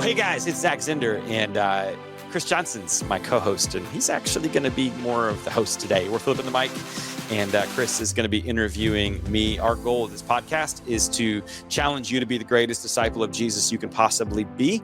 Well, hey guys, it's Zehnder, and Chris Johnson's my co-host, and he's actually going to be more of the host today. We're flipping the mic, and Chris is going to be interviewing me. Our goal of this podcast is to challenge you to be the greatest disciple of Jesus you can possibly be,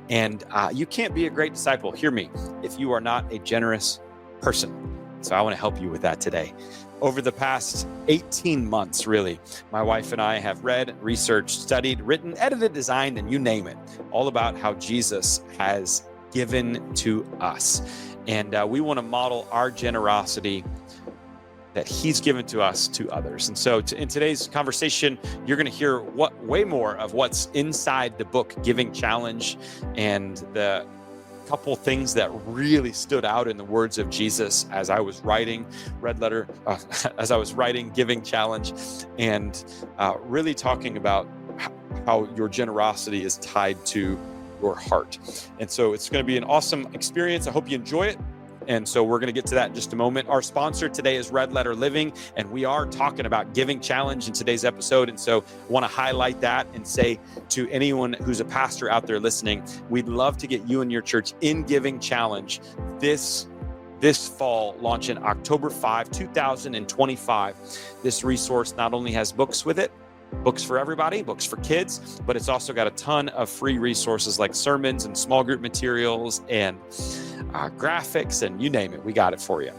and you can't be a great disciple, hear me, if you are not a generous person. So I want to help you with that today. Over the past 18 months, really, my wife and I have read, researched, studied, written, edited, designed, and you name it, all about how Jesus has given to us. And we want to model our generosity that he's given to us to others. And so in today's conversation, you're going to hear way more of what's inside the book Giving Challenge, and the couple things that really stood out in the words of Jesus as I was writing Giving Challenge, and really talking about how your generosity is tied to your heart. And so it's going to be an awesome experience. I hope you enjoy it. And so we're going to get to that in just a moment. Our sponsor today is Red Letter Living, and we are talking about Giving Challenge in today's episode. And so I want to highlight that and say to anyone who's a pastor out there listening, we'd love to get you and your church in Giving Challenge this fall, launching October 5, 2025. This resource not only has books with it, books for everybody, books for kids, but it's also got a ton of free resources like sermons and small group materials and graphics, and you name it, we got it for you.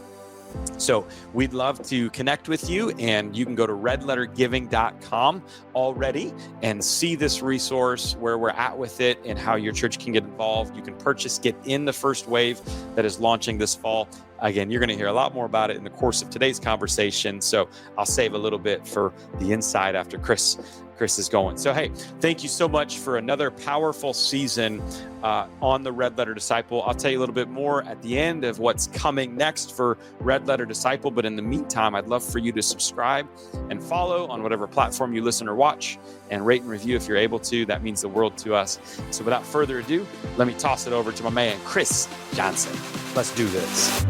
So we'd love to connect with you, and you can go to redlettergiving.com already and see this resource, where we're at with it and how your church can get involved. You can get in the first wave that is launching this fall. Again, you're going to hear a lot more about it in the course of today's conversation. So I'll save a little bit for the inside after Chris is going. So, hey, thank you so much for another powerful season on the Red Letter Disciple. I'll tell you a little bit more at the end of what's coming next for Red Letter Disciple. But in the meantime, I'd love for you to subscribe and follow on whatever platform you listen or watch, and rate and review if you're able to. That means the world to us. So without further ado, let me toss it over to my man, Chris Johnson. Let's do this.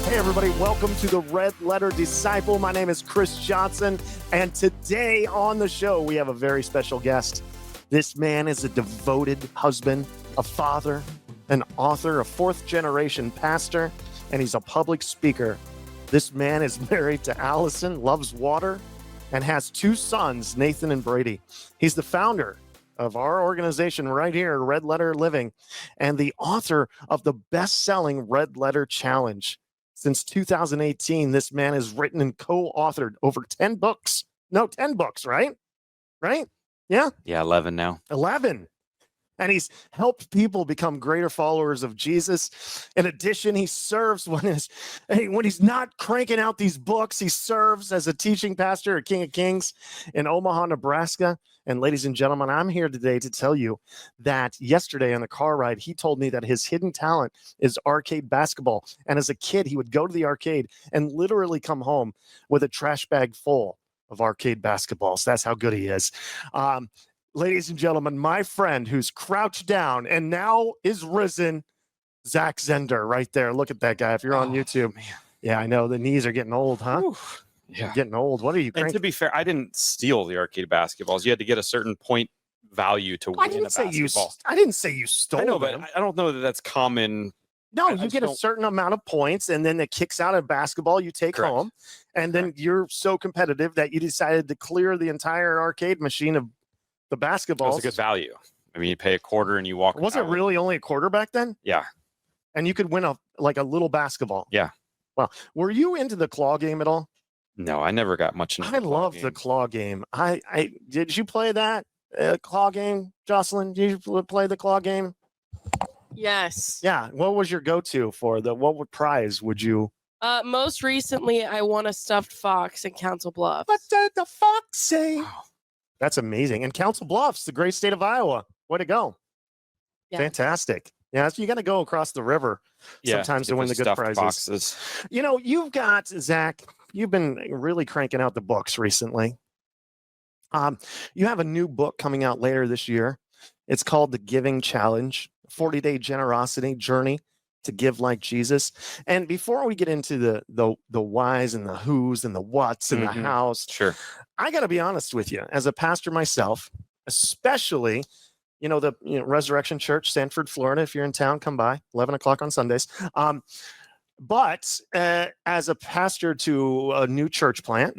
Hey everybody, welcome to the Red Letter Disciple. My name is Chris Johnson, and today on the show, we have a very special guest. This man is a devoted husband, a father, an author, a fourth-generation pastor, and he's a public speaker. This man is married to Allison, loves water, and has two sons, Nathan and Brady. He's the founder of our organization right here, Red Letter Living, and the author of the best-selling Red Letter Challenge. Since 2018, this man has written and co-authored over 10 books. No, 10 books, right? Right? Yeah? Yeah, 11 now. 11. And he's helped people become greater followers of Jesus. In addition, he serves when he's not cranking out these books, he serves as a teaching pastor at King of Kings in Omaha, Nebraska. And ladies and gentlemen, I'm here today to tell you that yesterday on the car ride, he told me that his hidden talent is arcade basketball. And as a kid, he would go to the arcade and literally come home with a trash bag full of arcade basketballs. That's how good he is. Ladies and gentlemen, my friend who's crouched down and now is risen, Zehnder, right there. Look at that guy. If you're on YouTube. Man. Yeah, I know the knees are getting old, huh? Whew. Yeah. Getting old. What are you cranking? And to be fair, I didn't steal the arcade basketballs. You had to get a certain point value to win a basketball. I didn't say you stole I know, them. but I don't know that that's common. No, you get a certain amount of points, and then it kicks out a basketball you take Correct. home. And then you're so competitive that you decided to clear the entire arcade machine of the basketballs. That was a good value. I mean, you pay a quarter and you walk. Was it really only a quarter back then? Yeah. And you could win a little basketball. Yeah. Wow. Were you into the claw game at all? No, I never got much into I love the claw game. I did you play that claw game, Jocelyn? Did you play the claw game? Yes. Yeah. What was your go-to for what prize would you? Most recently, I won a stuffed fox in Council Bluffs. What did the fox say? Wow. That's amazing. And Council Bluffs, the great state of Iowa. Way to go. Yeah. Fantastic. Yeah, so you got to go across the river sometimes to win the good prizes. Boxes. You know, you've got, Zach, you've been really cranking out the books recently. You have a new book coming out later this year. It's called The Giving Challenge, 40-Day Generosity Journey to Give Like Jesus. And before we get into the whys and the whos and the whats and the hows, sure, I got to be honest with you. As a pastor myself, especially, the Resurrection Church, Sanford, Florida. If you're in town, come by, 11 o'clock on Sundays. But as a pastor to a new church plant,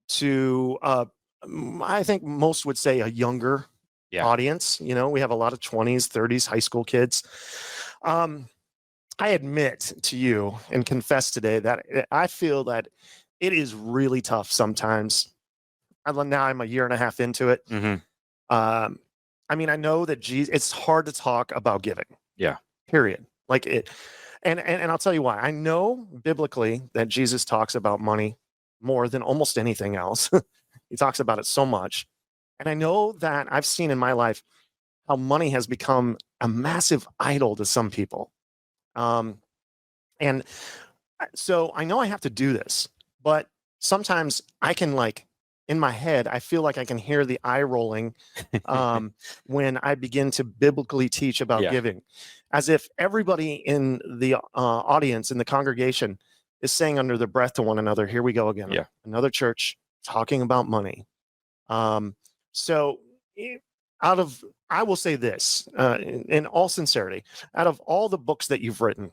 to I think most would say a younger audience. We have a lot of 20s, 30s, high school kids. I admit to you and confess today that I feel that it is really tough sometimes. Now I'm a year and a half into it. I mean, I know that it's hard to talk about giving. Yeah. Period. Like it. And I'll tell you why. I know biblically that Jesus talks about money more than almost anything else. He talks about it so much. And I know that I've seen in my life how money has become a massive idol to some people. And so I know I have to do this, but sometimes I can, like, in my head, I feel like I can hear the eye rolling when I begin to biblically teach about giving, as if everybody in the audience, in the congregation, is saying under their breath to one another, here we go again. Another church talking about money. So I will say this, in all sincerity, out of all the books that you've written,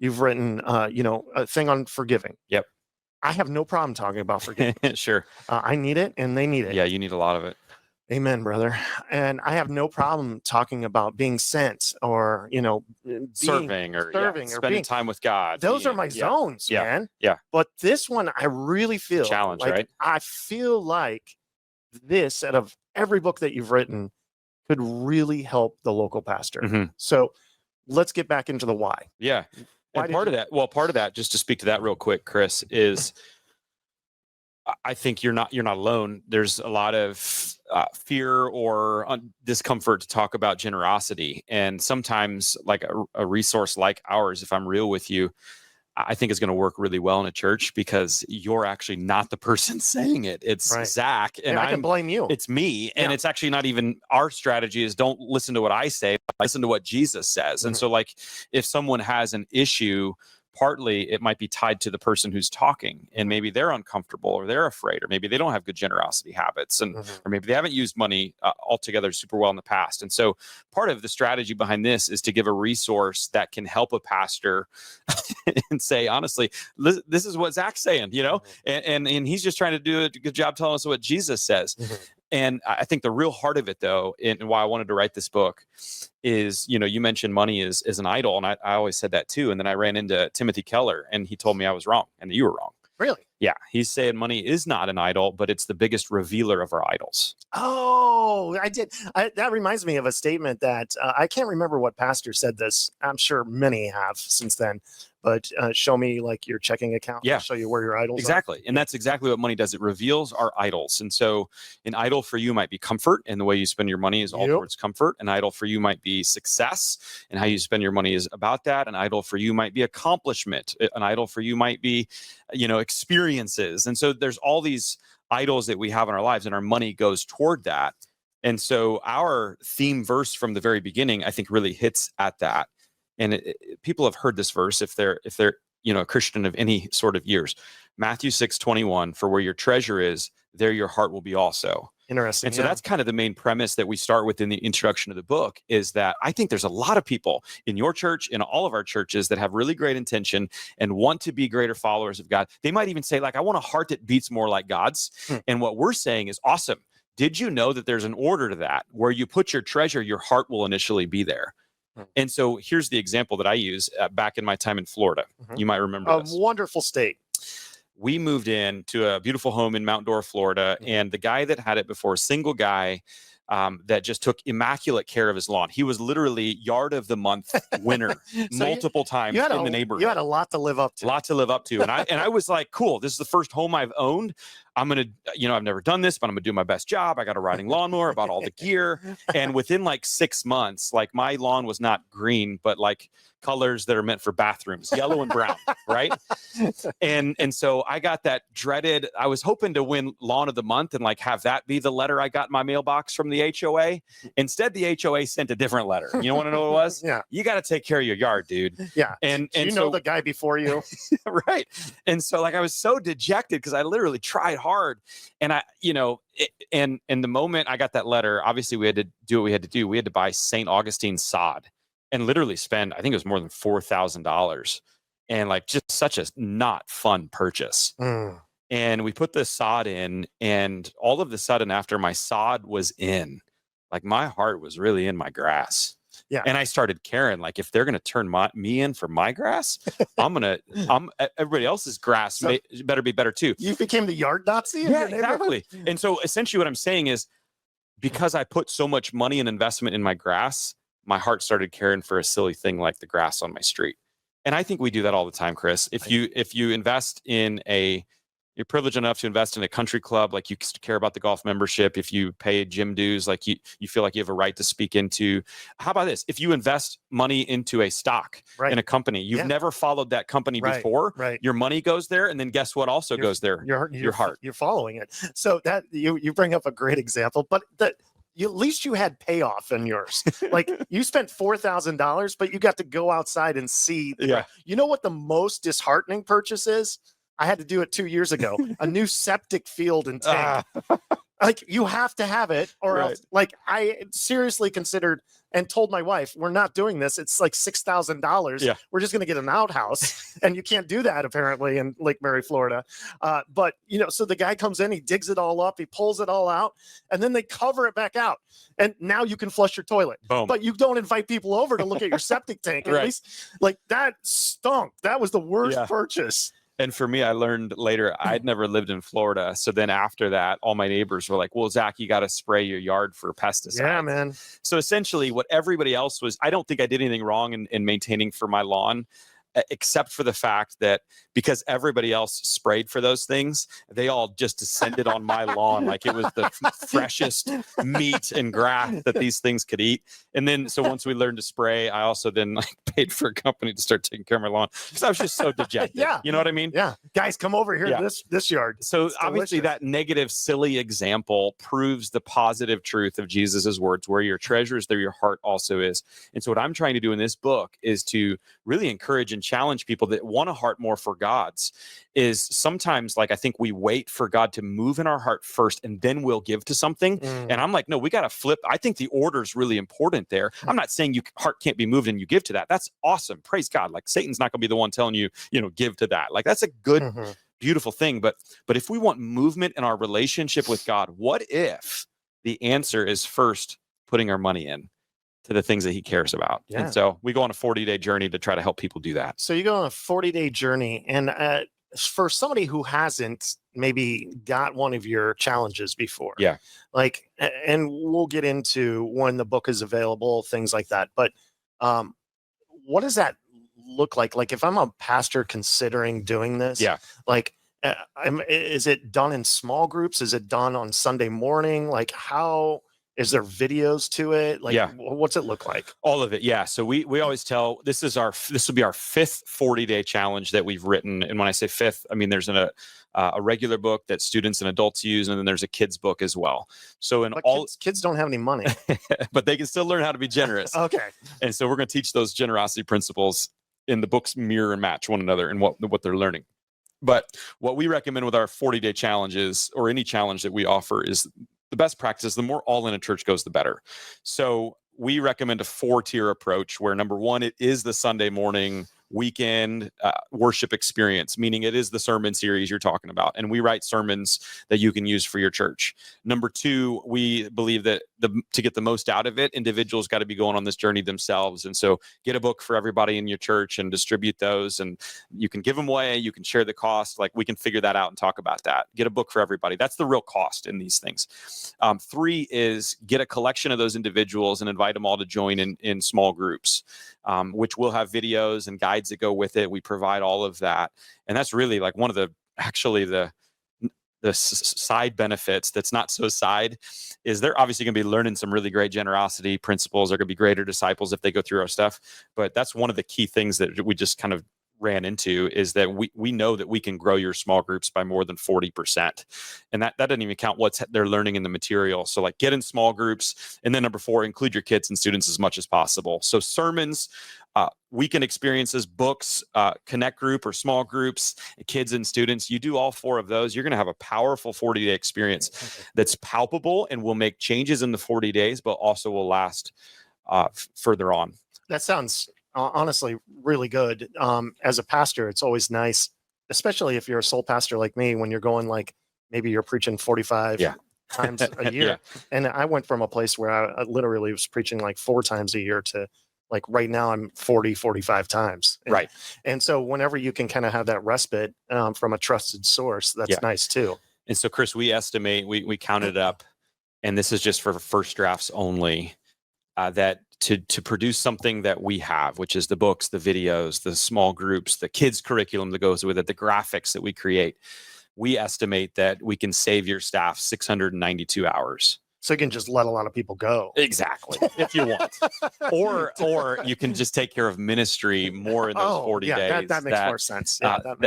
a thing on forgiving. Yep. I have no problem talking about forgiving. Sure. I need it and they need it. Yeah, you need a lot of it. Amen, brother. And I have no problem talking about being sent or, serving or spending time with God. Those are my zones, man. Yeah. But this one, I really feel challenge, like, right? I feel like this, out of every book that you've written, could really help the local pastor. So let's get back into the why. Yeah. And part of that, just to speak to that real quick, Chris, is I think you're not alone. There's a lot of fear or discomfort to talk about generosity. And sometimes, like a resource like ours, if I'm real with you, I think is going to work really well in a church because you're actually not the person saying it. It's Zach, and I can blame you. It's me, and it's actually not even our strategy. Is don't listen to what I say, listen to what Jesus says. And so, like, if someone has an issue, partly it might be tied to the person who's talking, and maybe they're uncomfortable or they're afraid, or maybe they don't have good generosity habits, and or maybe they haven't used money altogether super well in the past. And so part of the strategy behind this is to give a resource that can help a pastor and say, honestly, this is what Zach's saying, and he's just trying to do a good job telling us what Jesus says. And I think the real heart of it, though, and why I wanted to write this book is, you mentioned money is an idol. And I always said that too. And then I ran into Timothy Keller and he told me I was wrong and that you were wrong. Really? Yeah. He's saying money is not an idol, but it's the biggest revealer of our idols. Oh, I did. That reminds me of a statement that I can't remember what pastor said this. I'm sure many have since then. But show me like your checking account. Yeah. I'll show you where your idols are. And that's exactly what money does. It reveals our idols. And so an idol for you might be comfort, and the way you spend your money is all towards comfort. An idol for you might be success, and how you spend your money is about that. An idol for you might be accomplishment. An idol for you might be, experiences. And so there's all these idols that we have in our lives, and our money goes toward that. And so our theme verse from the very beginning, I think, really hits at that. And people have heard this verse if they're a Christian of any sort of years. Matthew 6:21, for where your treasure is, there your heart will be also. Interesting. And so that's kind of the main premise that we start with in the introduction of the book, is that I think there's a lot of people in your church, in all of our churches, that have really great intention and want to be greater followers of God. They might even say, like, I want a heart that beats more like God's. And what we're saying is awesome. Did you know that there's an order to that? Where you put your treasure, your heart will initially be there. And so here's the example that I use back in my time in Florida. You might remember this. A wonderful state. We moved in to a beautiful home in Mount Dora, Florida. And the guy that had it before, a single guy that just took immaculate care of his lawn. He was literally yard of the month winner multiple times in the neighborhood. You had a lot to live up to. And I was like, cool, this is the first home I've owned. I'm going to, I've never done this, but I'm going to do my best job. I got a riding lawnmower, bought all the gear. And within like 6 months, like my lawn was not green, but like colors that are meant for bathrooms, yellow and brown, right? And so I got that dreaded, I was hoping to win lawn of the month and like have that be the letter I got in my mailbox from the HOA. Instead, the HOA sent a different letter. You want to know what it was? Yeah. You got to take care of your yard, dude. Yeah. And Do you know the guy before you? right. And so like I was so dejected because I literally tried hard. And and the moment I got that letter, obviously we had to do what we had to do. We had to buy St. Augustine sod and literally spend, I think it was more than $4,000. And like just such a not fun purchase. And we put the sod in, and all of a sudden after my sod was in, like my heart was really in my grass. Yeah. And I started caring, like, if they're going to turn me in for my grass, everybody else's grass better be better too. You became the yard Nazi in Yeah, your neighborhood? exactly. And so essentially what I'm saying is, because I put so much money and investment in my grass, my heart started caring for a silly thing like the grass on my street. And I think we do that all the time, Chris. If you invest in you're privileged enough to invest in a country club, like you care about the golf membership. If you pay gym dues, like you feel like you have a right to speak into. How about this? If you invest money into a stock in a company, you've never followed that company before. Right. Your money goes there, and then guess what also goes there? Your heart. You're following it. So that you bring up a great example, but at least you had payoff in yours. Like you spent $4,000, but you got to go outside and see. You know what the most disheartening purchase is? I had to do it 2 years ago. A new septic field and tank. Like you have to have it, or else. Like I seriously considered and told my wife, we're not doing this. It's like $6,000. Yeah. We're just going to get an outhouse, and you can't do that apparently in Lake Mary, Florida. But so the guy comes in, he digs it all up, he pulls it all out, and then they cover it back out, and now you can flush your toilet. Boom. But you don't invite people over to look at your septic tank. At least, like that stunk. That was the worst purchase. And for me, I learned later, I'd never lived in Florida. So then after that, all my neighbors were like, well, Zach, you got to spray your yard for pesticides. Yeah, man. So essentially what everybody else was, I don't think I did anything wrong in maintaining for my lawn, except for the fact that because everybody else sprayed for those things, they all just descended on my lawn like it was the freshest meat and grass that these things could eat. And then, so once we learned to spray, I also then like paid for a company to start taking care of my lawn because I was just so dejected. You know what I mean? Yeah. Guys, come over here to this yard. So it's obviously delicious. That negative, silly example proves the positive truth of Jesus's words, where your treasure is, there your heart also is. And so what I'm trying to do in this book is to really encourage and challenge people that want a heart more for God's. Is sometimes, like, I think we wait for God to move in our heart first and then we'll give to something. And I'm like, no, we got to flip. I think the order is really important there. I'm not saying your heart can't be moved and you give to that. That's awesome. Praise God. Like Satan's not going to be the one telling you, give to that. Like that's a good, beautiful thing. But if we want movement in our relationship with God, what if the answer is first putting our money in to the things that he cares about? And so we go on a 40-day journey to try to help people do that. So you go on a 40-day journey, and for somebody who hasn't maybe got one of your challenges before, like, and we'll get into when the book is available, things like that. But what does that look like? Like if I'm a pastor considering doing this, like, is it done in small groups? Is it done on Sunday morning? Like how? Is there videos to it? Like, what's it look like? All of it. Yeah. So we always tell, this will be our fifth 40-day challenge that we've written. And when I say fifth, I mean, there's a regular book that students and adults use. And then there's a kids book as well. So kids don't have any money, but they can still learn how to be generous. Okay. And so we're going to teach those generosity principles in the books, mirror and match one another and what they're learning. But what we recommend with our 40-day challenges, or any challenge that we offer, is the best practice. The more all in a church goes, the better. So we recommend a 4-tier approach where number one, it is the Sunday morning weekend worship experience, meaning it is the sermon series you're talking about. And we write sermons that you can use for your church. Number two, we believe that to get the most out of it, individuals got to be going on this journey themselves. And so get a book for everybody in your church and distribute those. And you can give them away. You can share the cost. Like we can figure that out and talk about that. Get a book for everybody. That's the real cost in these things. 3 is get a collection of those individuals and invite them all to join in small groups, which will have videos and guides that go with it. We provide all of that. And that's really like one of the side benefits that's not so side is they're obviously going to be learning some really great generosity principles. They're going to be greater disciples if they go through our stuff. But that's one of the key things that we just kind of ran into, is that we know that we can grow your small groups by more than 40%. And that doesn't even count what they're learning in the material. So like, get in small groups. And then number 4, include your kids and students as much as possible. So sermons, weekend experiences, books, connect group or small groups, kids and students, you do all 4 of those, you're going to have a powerful 40-day experience that's palpable and will make changes in the 40 days, but also will last further on. That sounds honestly really good. As a pastor, it's always nice, especially if you're a sole pastor like me, when you're going, like, maybe you're preaching 45 times a year. And I went from a place where I literally was preaching like 4 times a year to, like, right now I'm 45 times. And so whenever you can kind of have that respite from a trusted source, that's nice too. And so, Chris, we estimate, we counted it up, and this is just for first drafts only, that to produce something that we have, which is the books, the videos, the small groups, the kids curriculum that goes with it, the graphics that we create, we estimate that we can save your staff 692 hours. So you can just let a lot of people go. Exactly, if you want. Or you can just take care of ministry more in those 40 days. That makes more sense.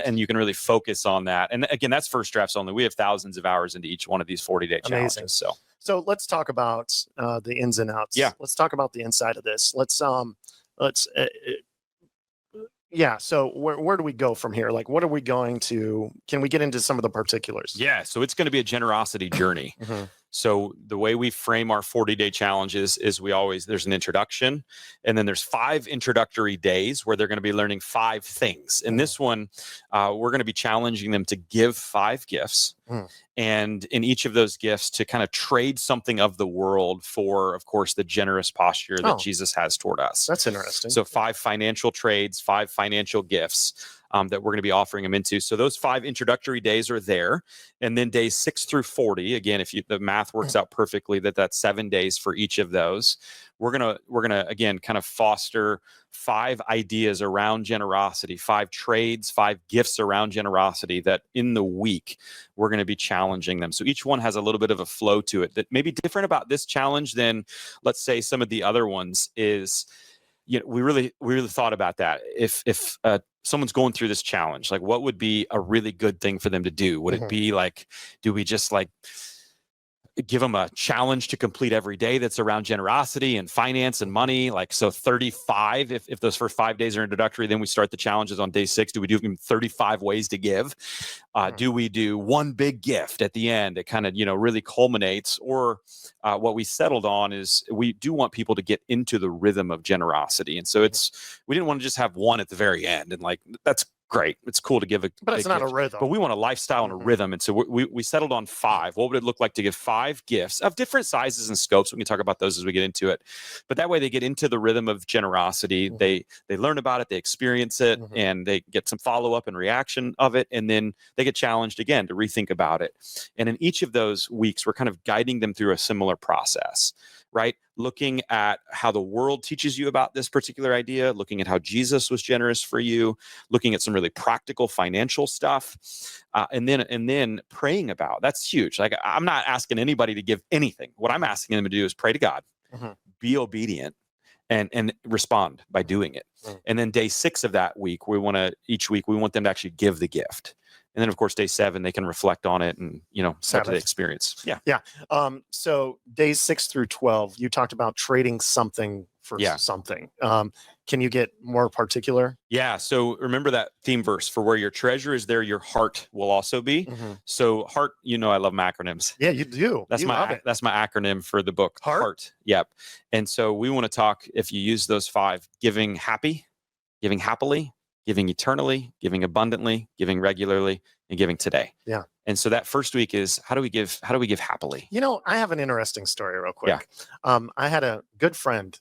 And you can really focus on that. And again, that's first drafts only. We have thousands of hours into each one of these 40-day challenges. So let's talk about the ins and outs. Let's talk about the inside of this. So where do we go from here? Like, what are we going to, can we get into some of the particulars? Yeah. So it's going to be a generosity journey. So the way we frame our 40-day challenges is there's an introduction, and then there's 5 introductory days where they're going to be learning 5 things. In this one, we're going to be challenging them to give 5 gifts. And in each of those gifts, to kind of trade something of the world for, of course, the generous posture that Jesus has toward us. That's interesting. So 5 financial trades, 5 financial gifts that we're going to be offering them into. So those 5 introductory days are there. And then days 6 through 40, again, if the math works out perfectly, that's 7 days for each of those. We're gonna again kind of foster 5 ideas around generosity, 5 trades, 5 gifts around generosity that in the week we're going to be challenging them. So each one has a little bit of a flow to it that may be different about this challenge than, let's say, some of the other ones. Is, we really thought about that. If someone's going through this challenge, like, what would be a really good thing for them to do? Would it be like, do we just like give them a challenge to complete every day that's around generosity and finance and money? Like, so 35, if those first 5 days are introductory, then we start the challenges on day 6. Do we do 35 ways to give? Do we do one big gift at the end that kind of, really culminates? Or what we settled on is we do want people to get into the rhythm of generosity. And so we didn't want to just have one at the very end. And like, that's great. It's cool to give but it's not gift, a rhythm. But we want a lifestyle and a rhythm. And so we settled on 5. What would it look like to give 5 gifts of different sizes and scopes? We can talk about those as we get into it. But that way they get into the rhythm of generosity. They learn about it, they experience it, and they get some follow-up and reaction of it. And then they get challenged again to rethink about it. And in each of those weeks, we're kind of guiding them through a similar process, right? Looking at how the world teaches you about this particular idea, looking at how Jesus was generous for you, looking at some really practical financial stuff, and then praying about. That's huge. Like, I'm not asking anybody to give anything. What I'm asking them to do is pray to God, be obedient, and respond by doing it. And then day 6 of that week, each week we want them to actually give the gift. And then, of course, day 7, they can reflect on it and, set the experience. So days 6 through 12, you talked about trading something for something. Can you get more particular? Yeah. So remember that theme verse, for where your treasure is, there your heart will also be. So heart, I love my acronyms. Yeah, you do. That's my acronym for the book. Heart. Yep. And so we want to talk, if you use those 5, giving happily, giving eternally, giving abundantly, giving regularly, and giving today. Yeah. And so that first week is, how do we give happily? I have an interesting story real quick. I had a good friend.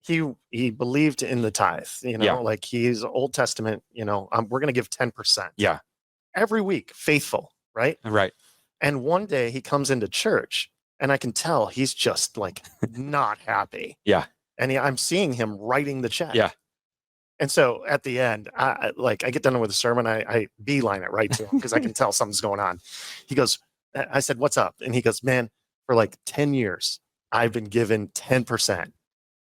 He believed in the tithe, like he's Old Testament, we're going to give 10%. Yeah. Every week, faithful, right? Right. And one day he comes into church and I can tell he's just like not happy. Yeah. And I'm seeing him writing the check. Yeah. And so at the end, I get done with the sermon. I beeline it right to him because I can tell something's going on. He goes, I said, "What's up?" And he goes, "Man, for like 10 years, I've been given 10%.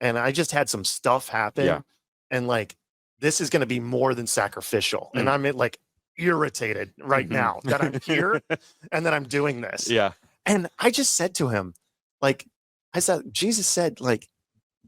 And I just had some stuff happen. Yeah. And like, this is going to be more than sacrificial." And Mm. I'm like irritated right Mhm. now that I'm here and that I'm doing this. Yeah. And I just said to him, like, I said, Jesus said, like,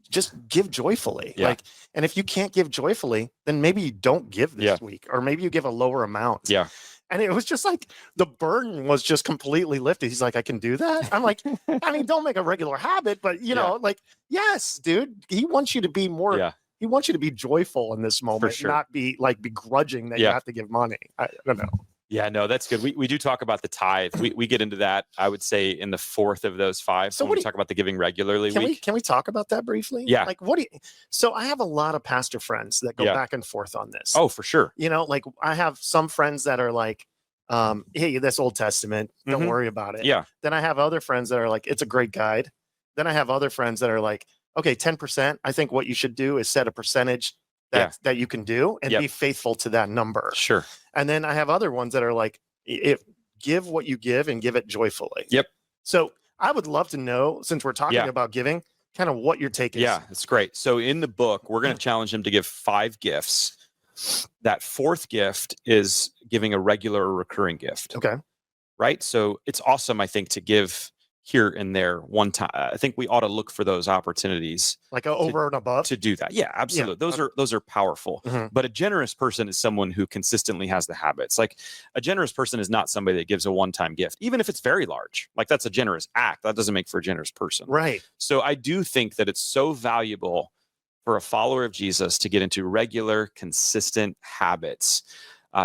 just give joyfully. Yeah. Like, and if you can't give joyfully, then maybe you don't give this Yeah. week, or maybe you give a lower amount. Yeah. And it was just like the burden was just completely lifted. He's like, "I can do that." I'm like, I mean, don't make a regular habit, but you know, like, yes, dude, he wants you to be more, Yeah. he wants you to be joyful in this moment, sure. not be like begrudging that you Yeah. have to give money. I don't know. Yeah, no, that's good. We do talk about the tithe. We get into that, I would say, in the fourth of those five. So when what we do you- talk about the giving regularly Can we talk about that briefly? Yeah. Like, what do you, so I have a lot of pastor friends that go Yeah. back and forth on this. Oh, for sure. You know, like I have some friends that are like, "Hey, this Old Testament, don't Mhm. worry about it." Yeah. Then I have other friends that are like, "It's a great guide." Then I have other friends that are like, "Okay, 10%. I think what you should do is set a percentage that you can do and Yep. be faithful to that number." Sure. And then I have other ones that are like, give what you give and give it joyfully." Yep. So I would love to know, since we're talking Yeah. about giving, kind of what your take is. Yeah, it's great. So in the book, we're going to challenge him to give 5 gifts. That fourth gift is giving a regular or recurring gift. Okay. Right? So it's awesome, I think, to give here and there one time. I think we ought to look for those opportunities Like over and above. to do that. Yeah, absolutely. Those are powerful. Mhm. But a generous person is someone who consistently has the habits. Like a generous person is not somebody that gives a one-time gift, even if it's very large. Like that's a generous act. That doesn't make for a generous person. Right. So I do think that it's so valuable for a follower of Jesus to get into regular, consistent habits.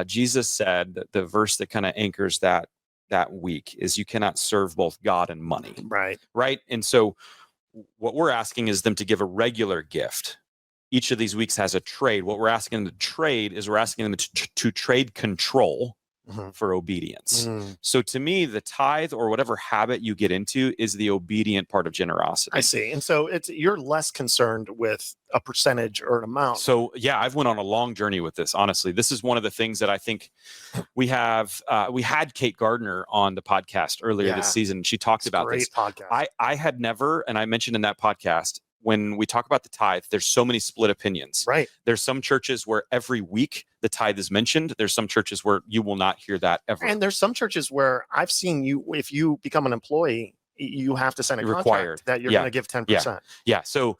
Jesus said that the verse that kind of anchors that week is, you cannot serve both God and money. Right. And so what we're asking is them to give a regular gift. Each of these weeks has a trade. What we're asking them to trade is, we're asking them to trade control Mhm. for obedience. Mm, So to me, the tithe, or whatever habit you get into, is the obedient part of generosity. I see. And so you're less concerned with a percentage or an amount. So yeah, I've went on a long journey with this. Honestly, this is one of the things that I think we have. We had Kate Gardner on the podcast earlier Yeah. this season. She talked It's a about great this. podcast. I had never, and I mentioned in that podcast, when we talk about the tithe, there's so many split opinions. Right. There's some churches where every week the tithe is mentioned. There's some churches where you will not hear that ever. And there's some churches where I've seen you, if you become an employee, you have to sign a You're contract required. that you're Yeah. going to give 10%. Yeah. So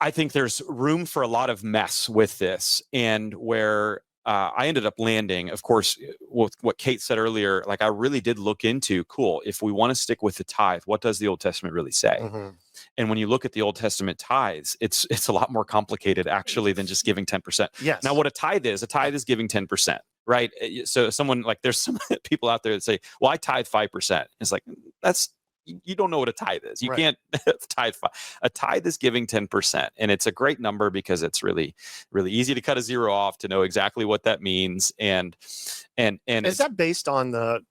I think there's room for a lot of mess with this, and where I ended up landing, of course, with what Kate said earlier, like I really did look into, cool, if we want to stick with the tithe, what does the Old Testament really say? Mhm. And when you look at the Old Testament tithes, it's a lot more complicated actually than just giving 10%. Yes. Now, what a tithe is giving 10%, right? So someone, like, there's some people out there that say, well, I tithe 5%. It's like, you don't know what a tithe is. You Right. can't tithe. A tithe is giving 10%. And it's a great number because it's really, really easy to cut a zero off, to know exactly what that means. And Is that based on the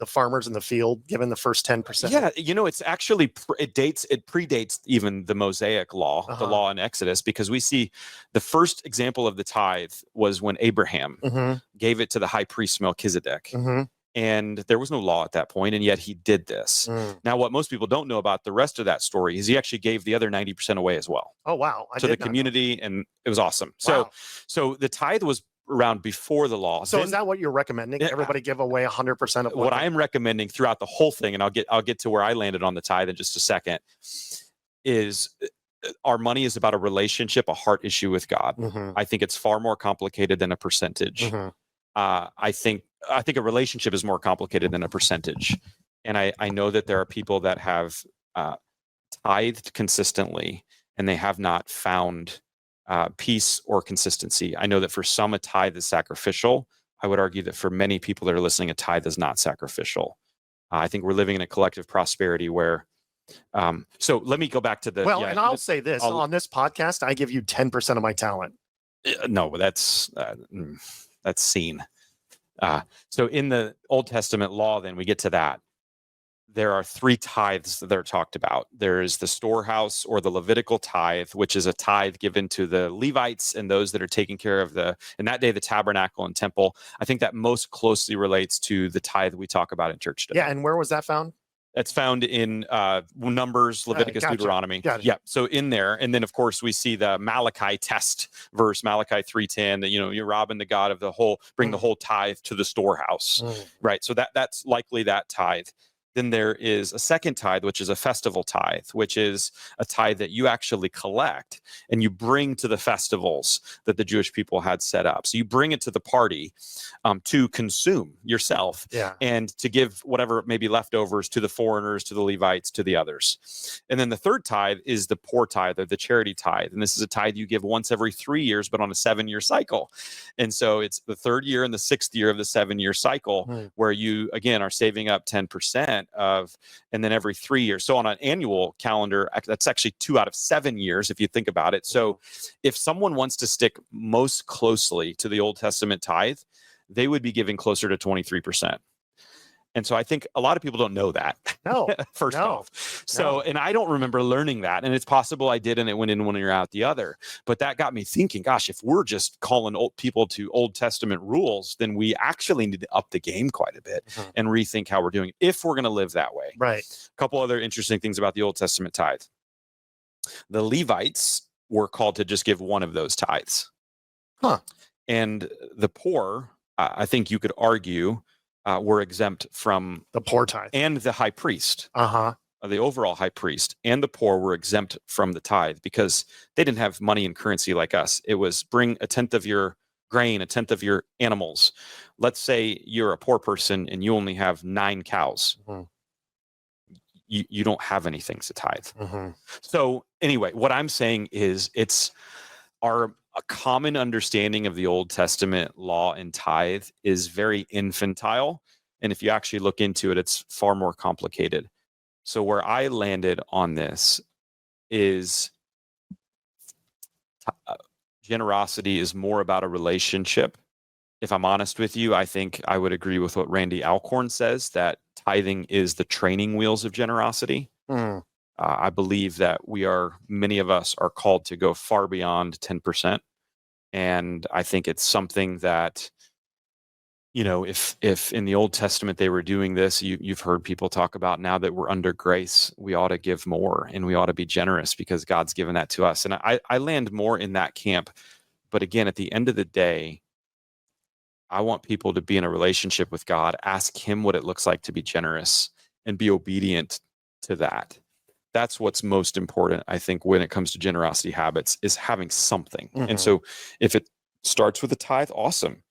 farmers in the field giving the first 10%? yeah, it's actually, it predates even the Mosaic law, the law in Exodus, because we see the first example of the tithe was when Abraham Mhm. gave it to the high priest Melchizedek. Mhm. And there was no law at that point, and yet he did this. Mm. Now, what most people don't know about the rest of that story is he actually gave the other 90% away as well Oh, wow. I to did the not know. community, and it was awesome. Wow. So the tithe was around before the law. So Then- is that what you're recommending? Yeah. Everybody give away 100% of what I am recommending throughout the whole thing, and I'll get to where I landed on the tithe in just a second, is our money is about a relationship, a heart issue with God. Mhm. I think it's far more complicated than a percentage. Mhm. I think a relationship is more complicated than a percentage, and I know that there are people that have tithed consistently, and they have not found peace or consistency. I know that for some, a tithe is sacrificial. I would argue that for many people that are listening, a tithe is not sacrificial. I think we're living in a collective prosperity where. So let me go back to the. Well, and I'll say this I'll- on this podcast, I give you 10% of my talent. No, that's seen. So in the Old Testament law, then we get to that. there are 3 tithes that are talked about. There is the storehouse or the Levitical tithe, which is a tithe given to the Levites and those that are taking care of in that day, the tabernacle and temple. I think that most closely relates to the tithe we talk about in church today. Yeah, and where was that found? That's found in Numbers, Leviticus, Gotcha. Deuteronomy. Gotcha. Yeah. So in there, and then of course we see the Malachi test verse, Malachi 3:10, that you're robbing the God of the whole, bring the whole tithe to the storehouse, right? So that's likely that tithe. Then there is a second tithe, which is a festival tithe, which is a tithe that you actually collect and you bring to the festivals that the Jewish people had set up. So you bring it to the party to consume yourself, and to give whatever maybe leftovers to the foreigners, to the Levites, to the others. And then the third tithe is the poor tithe, or the charity tithe. And this is a tithe you give once every 3 years, but on a 7-year cycle. And so it's the 3rd year and the 6th year of the 7-year cycle where you, again, are saving up 10% of, and then every 3 years. So on an annual calendar, that's actually 2 out of 7 years, if you think about it. So if someone wants to stick most closely to the Old Testament tithe, they would be giving closer to 23%. And so I think a lot of people don't know that. No. First off. So, and I don't remember learning that. And it's possible I did, and it went in one ear out the other. But that got me thinking, gosh, if we're just calling old people to Old Testament rules, then we actually need to up the game quite a bit and rethink how we're doing it if we're going to live that way. Right. A couple other interesting things about the Old Testament tithe. The Levites were called to just give one of those tithes. And the poor, I think you could argue, were exempt from the poor tithe, and the high priest, the overall high priest, and the poor were exempt from the tithe because they didn't have money and currency like us. It was bring 1/10 of your grain, 1/10 of your animals. Let's say you're a poor person and you only have 9 cows. You don't have anything to tithe. So anyway, what I'm saying is it's a common understanding of the Old Testament law and tithe is very infantile. And if you actually look into it, it's far more complicated. So where I landed on this is generosity is more about a relationship. If I'm honest with you, I think I would agree with what Randy Alcorn says, that tithing is the training wheels of generosity. I believe that many of us are called to go far beyond 10%. And I think it's something that, if in the Old Testament they were doing this, you've heard people talk about, now that we're under grace, we ought to give more and we ought to be generous because God's given that to us. And I land more in that camp. But again, at the end of the day, I want people to be in a relationship with God, ask him what it looks like to be generous, and be obedient to that. That's what's most important, I think, when it comes to generosity habits, is having something. And so if it starts with a tithe, awesome.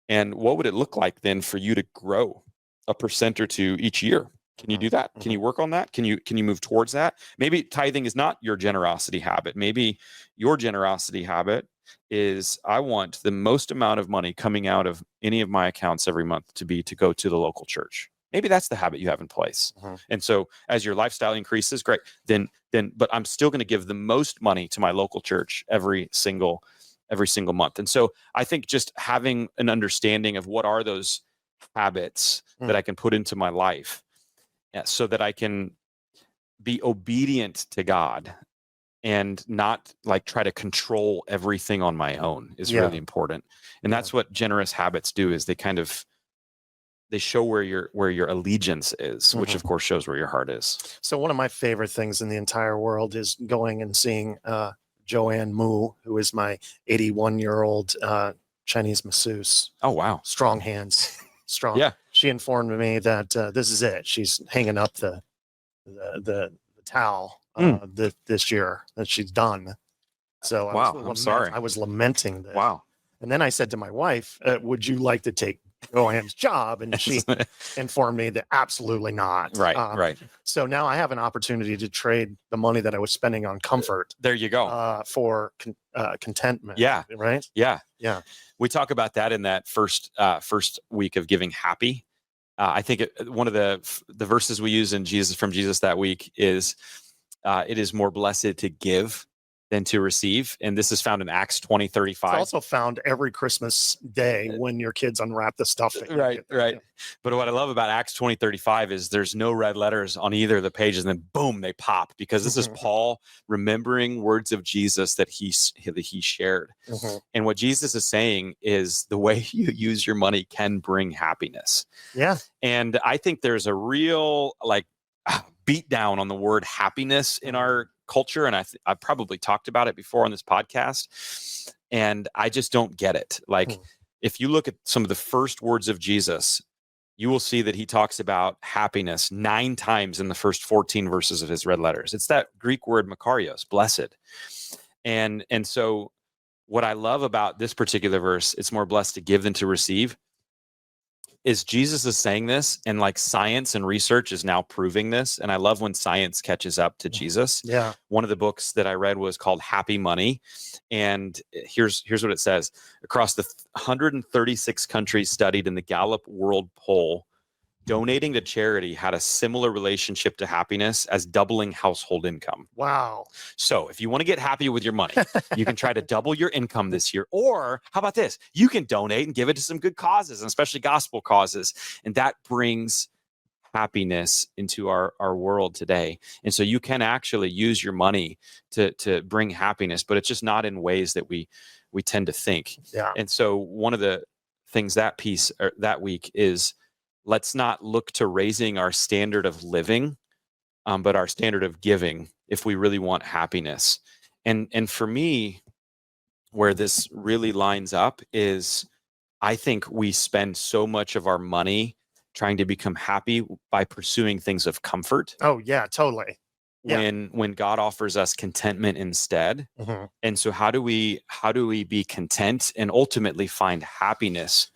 And what would it look like then for you to grow 1% or 2% each year? Can you do that? Can you work on that? Can you move towards that? Maybe tithing is not your generosity habit. Maybe your generosity habit is, I want the most amount of money coming out of any of my accounts every month to go to the local church. Maybe that's the habit you have in place. And so as your lifestyle increases, great. But I'm still going to give the most money to my local church every single month. And so I think just having an understanding of what are those habits that I can put into my life, so that I can be obedient to God and not like try to control everything on my own is really important. And that's what generous habits do, is they show where your allegiance is, which of course shows where your heart is. So one of my favorite things in the entire world is going and seeing Joanne Mu, who is my 81-year-old Chinese masseuse. Oh, wow. Strong hands. Strong. Yeah. She informed me that this is it. She's hanging up the towel this year, that she's done. So I'm sorry. I was lamenting this. Wow. And then I said to my wife, would you like to take Joanne's job? And she informed me that absolutely not. Right. So now I have an opportunity to trade the money that I was spending on comfort. There you go. For contentment. Yeah. Right. Yeah. Yeah. We talk about that in that first week of Giving Happy. I think one of the verses we use from Jesus that week is, it is more blessed to give than to receive. And this is found in Acts 20:35. It's also found every Christmas day when your kids unwrap the stuffing. Right. But what I love about Acts 20:35 is there's no red letters on either of the pages, and then boom, they pop, because this is Paul remembering words of Jesus that he shared. And what Jesus is saying is the way you use your money can bring happiness. Yeah. And I think there's a real beat down on the word happiness in our culture. And I've probably talked about it before on this podcast. And I just don't get it. If you look at some of the first words of Jesus, you will see that he talks about happiness 9 times in the first 14 verses of his red letters. It's that Greek word makarios, blessed. And so what I love about this particular verse, it's more blessed to give than to receive, is Jesus is saying this, and science and research is now proving this. And I love when science catches up to Jesus. Yeah. One of the books that I read was called Happy Money. And here's what it says. Across the 136 countries studied in the Gallup World Poll, donating to charity had a similar relationship to happiness as doubling household income. Wow. So if you want to get happy with your money, you can try to double your income this year. Or how about this? You can donate and give it to some good causes, and especially gospel causes. And that brings happiness into our world today. And so you can actually use your money to bring happiness, but it's just not in ways that we tend to think. Yeah. And so one of the things that week is, let's not look to raising our standard of living, but our standard of giving if we really want happiness. And for me, where this really lines up is, I think we spend so much of our money trying to become happy by pursuing things of comfort. Oh, yeah, totally. Yeah. When God offers us contentment instead. And so how do we be content and ultimately find happiness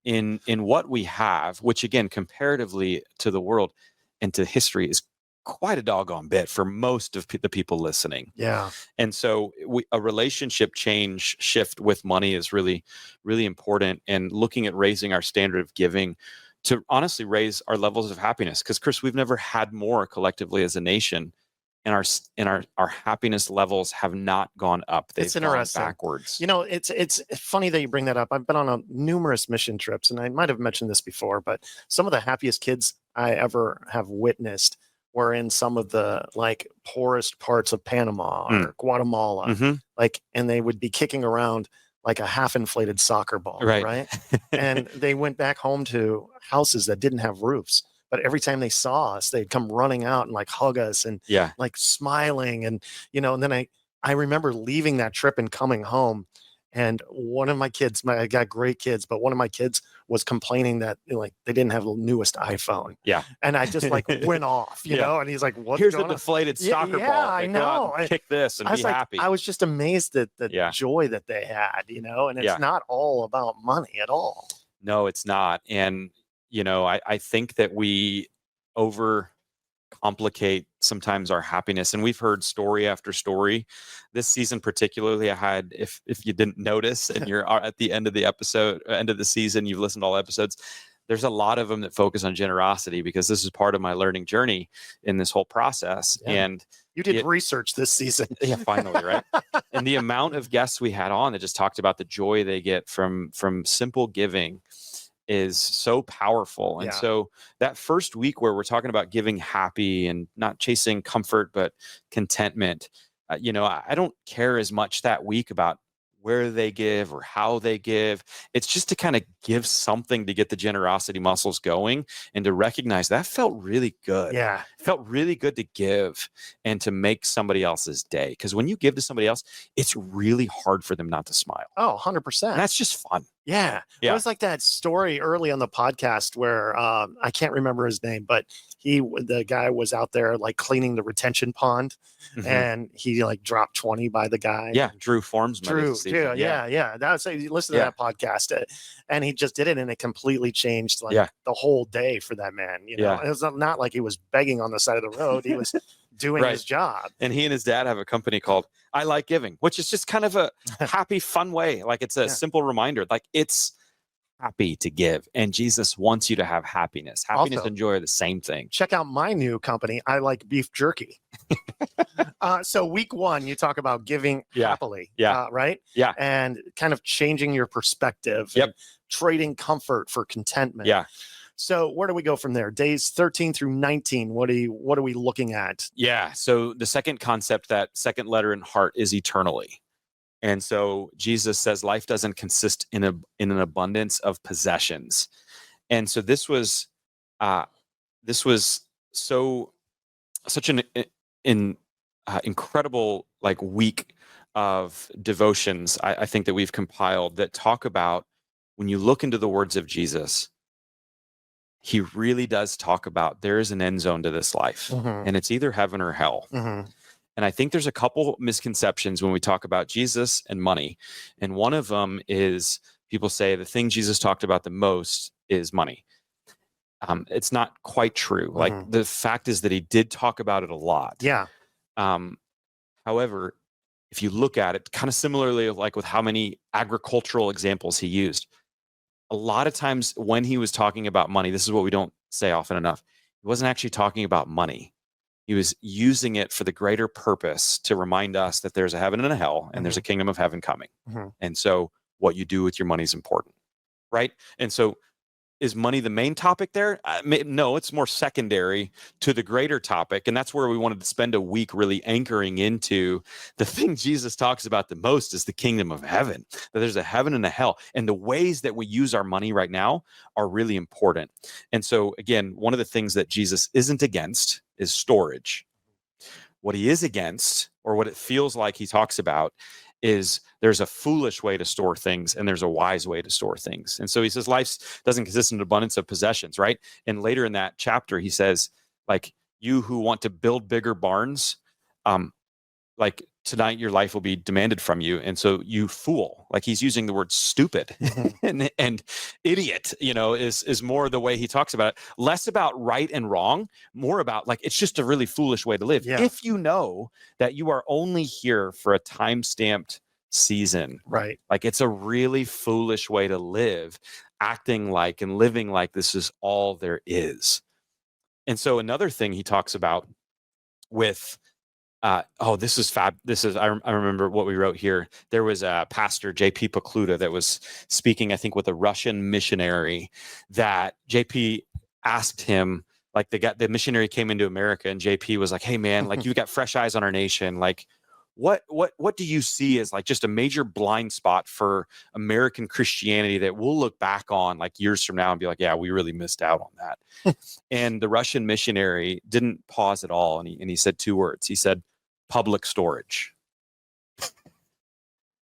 in what we have, which again, comparatively to the world and to history, is quite a doggone bit for most of the people listening. Yeah. And so a relationship shift with money is really, really important. And looking at raising our standard of giving to honestly raise our levels of happiness. Because Chris, we've never had more collectively as a nation. And our happiness levels have not gone up. They've gone backwards. It's funny that you bring that up. I've been on numerous mission trips, and I might have mentioned this before, but some of the happiest kids I ever have witnessed were in some of the poorest parts of Panama or Guatemala, and they would be kicking around like a half inflated soccer ball, right? And they went back home to houses that didn't have roofs. But every time they saw us, they'd come running out and hug us and smiling. And, and then I remember leaving that trip and coming home, and one of my kids, I got great kids, but one of my kids was complaining that they didn't have the newest iPhone. Yeah. And I just went off, you know, and he's like, what's Here's going a deflated soccer ball. Yeah, I know. Kick this and be happy. I was just amazed at the joy that they had, and it's not all about money at all. No, it's not. And I think that we overcomplicate sometimes our happiness, and we've heard story after story. This season, particularly, I had, if you didn't notice, and you're at the end of the season, you've listened to all episodes. There's a lot of them that focus on generosity, because this is part of my learning journey in this whole process. Yeah. And you did research this season. Yeah, finally, right? And the amount of guests we had on that just talked about the joy they get from simple giving is so powerful. And so that first week where we're talking about giving happy and not chasing comfort, but contentment, I don't care as much that week about where they give or how they give. It's just to kind of give something to get the generosity muscles going, and to recognize that felt really good. Yeah. It felt really good to give and to make somebody else's day. Because when you give to somebody else, it's really hard for them not to smile. Oh, 100%. And that's just fun. Yeah. It was like that story early on the podcast where I can't remember his name, but the guy was out there cleaning the retention pond, and he dropped 20 by the guy. Yeah. Drew Forms. Yeah. That was, you listen to that podcast, and he just did it, and it completely changed the whole day for that man. It was not like he was begging on the side of the road. He was doing his job. And he and his dad have a company called I Like Giving, which is just kind of a happy, fun way. It's a simple reminder. It's happy to give, and Jesus wants you to have happiness. Happiness and joy are the same thing. Check out my new company, I Like Beef Jerky. So week one, you talk about giving Yeah. happily, Yeah. right? Yeah. And kind of changing your perspective Yep. and trading comfort for contentment. Yeah. So where do we go from there? Days 13 through 19. What are we looking at? Yeah. So the second concept, that second letter in heart, is eternally. And so Jesus says life doesn't consist in an abundance of possessions. And so this was such an incredible week of devotions, I think, that we've compiled that talk about, when you look into the words of Jesus, he really does talk about there is an end zone to this life, and it's either heaven or hell. And I think there's a couple misconceptions when we talk about Jesus and money. And one of them is, people say the thing Jesus talked about the most is money. It's not quite true. Like, the fact is that he did talk about it a lot. Yeah. However, if you look at it kind of similarly, like with how many agricultural examples he used, a lot of times when he was talking about money, this is what we don't say often enough. He wasn't actually talking about money. He was using it for the greater purpose to remind us that there's a heaven and a hell, and there's a kingdom of heaven coming. And so what you do with your money is important, right? And so, is money the main topic there? No, it's more secondary to the greater topic. And that's where we wanted to spend a week really anchoring into the thing Jesus talks about the most is the kingdom of heaven, that there's a heaven and a hell. And the ways that we use our money right now are really important. And so, again, one of the things that Jesus isn't against is storage. What he is against, or what it feels like he talks about, is there's a foolish way to store things and there's a wise way to store things. And so he says life doesn't consist in an abundance of possessions, right? And later in that chapter, he says, like, you who want to build bigger barns, like, tonight your life will be demanded from you. And so, you fool, like, he's using the word stupid and idiot, is more the way he talks about it. Less about right and wrong, more about, like, it's just a really foolish way to live. Yeah. If you know that you are only here for a time-stamped season, Right. like, it's a really foolish way to live, acting like and living like this is all there is. And so another thing he talks about with this is fab. I remember what we wrote here. There was a pastor, JP Pokluda, that was speaking, I think, with a Russian missionary, that JP asked him, like, the missionary came into America, and JP was like, hey man, like, you've got fresh eyes on our nation. Like, what do you see as, like, just a major blind spot for American Christianity that we'll look back on, like, years from now and be like, yeah, we really missed out on that. And the Russian missionary didn't pause at all. And he said two words. He said, public storage.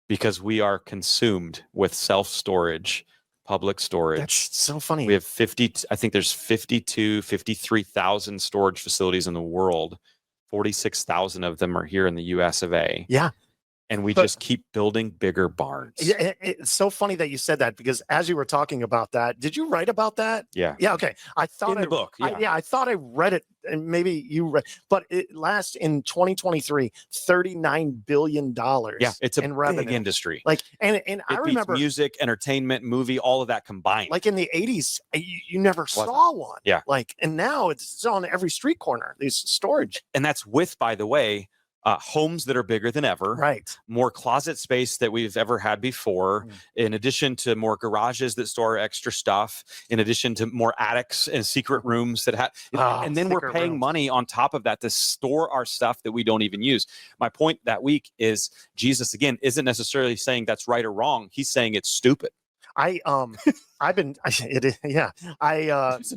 Because we are consumed with self-storage, public storage. That's so funny. We have 53,000 storage facilities in the world. 46,000 of them are here in the US of A. Yeah. And we just keep building bigger barns. Yeah, it's so funny that you said that, because as you were talking about that, did you write about that? Yeah. Yeah. Okay. I thought In the book. Yeah. I thought I read it, and maybe you read, but it lasts in 2023, $39 billion. Yeah. It's a in big revenue. industry. Like, and I It remember beats music, entertainment, movie, all of that combined. like in the 80s, you never saw one. Yeah. Like, and now it's on every street corner, these storage. And that's with, by the way, homes that are bigger than ever, Right. more closet space that we've ever had before, in addition to more garages that store extra stuff, in addition to more attics and secret rooms that have, and then we're paying money on top of that to store our stuff that we don't even use. My point that week is, Jesus, again, isn't necessarily saying that's right or wrong. He's saying it's stupid. It's a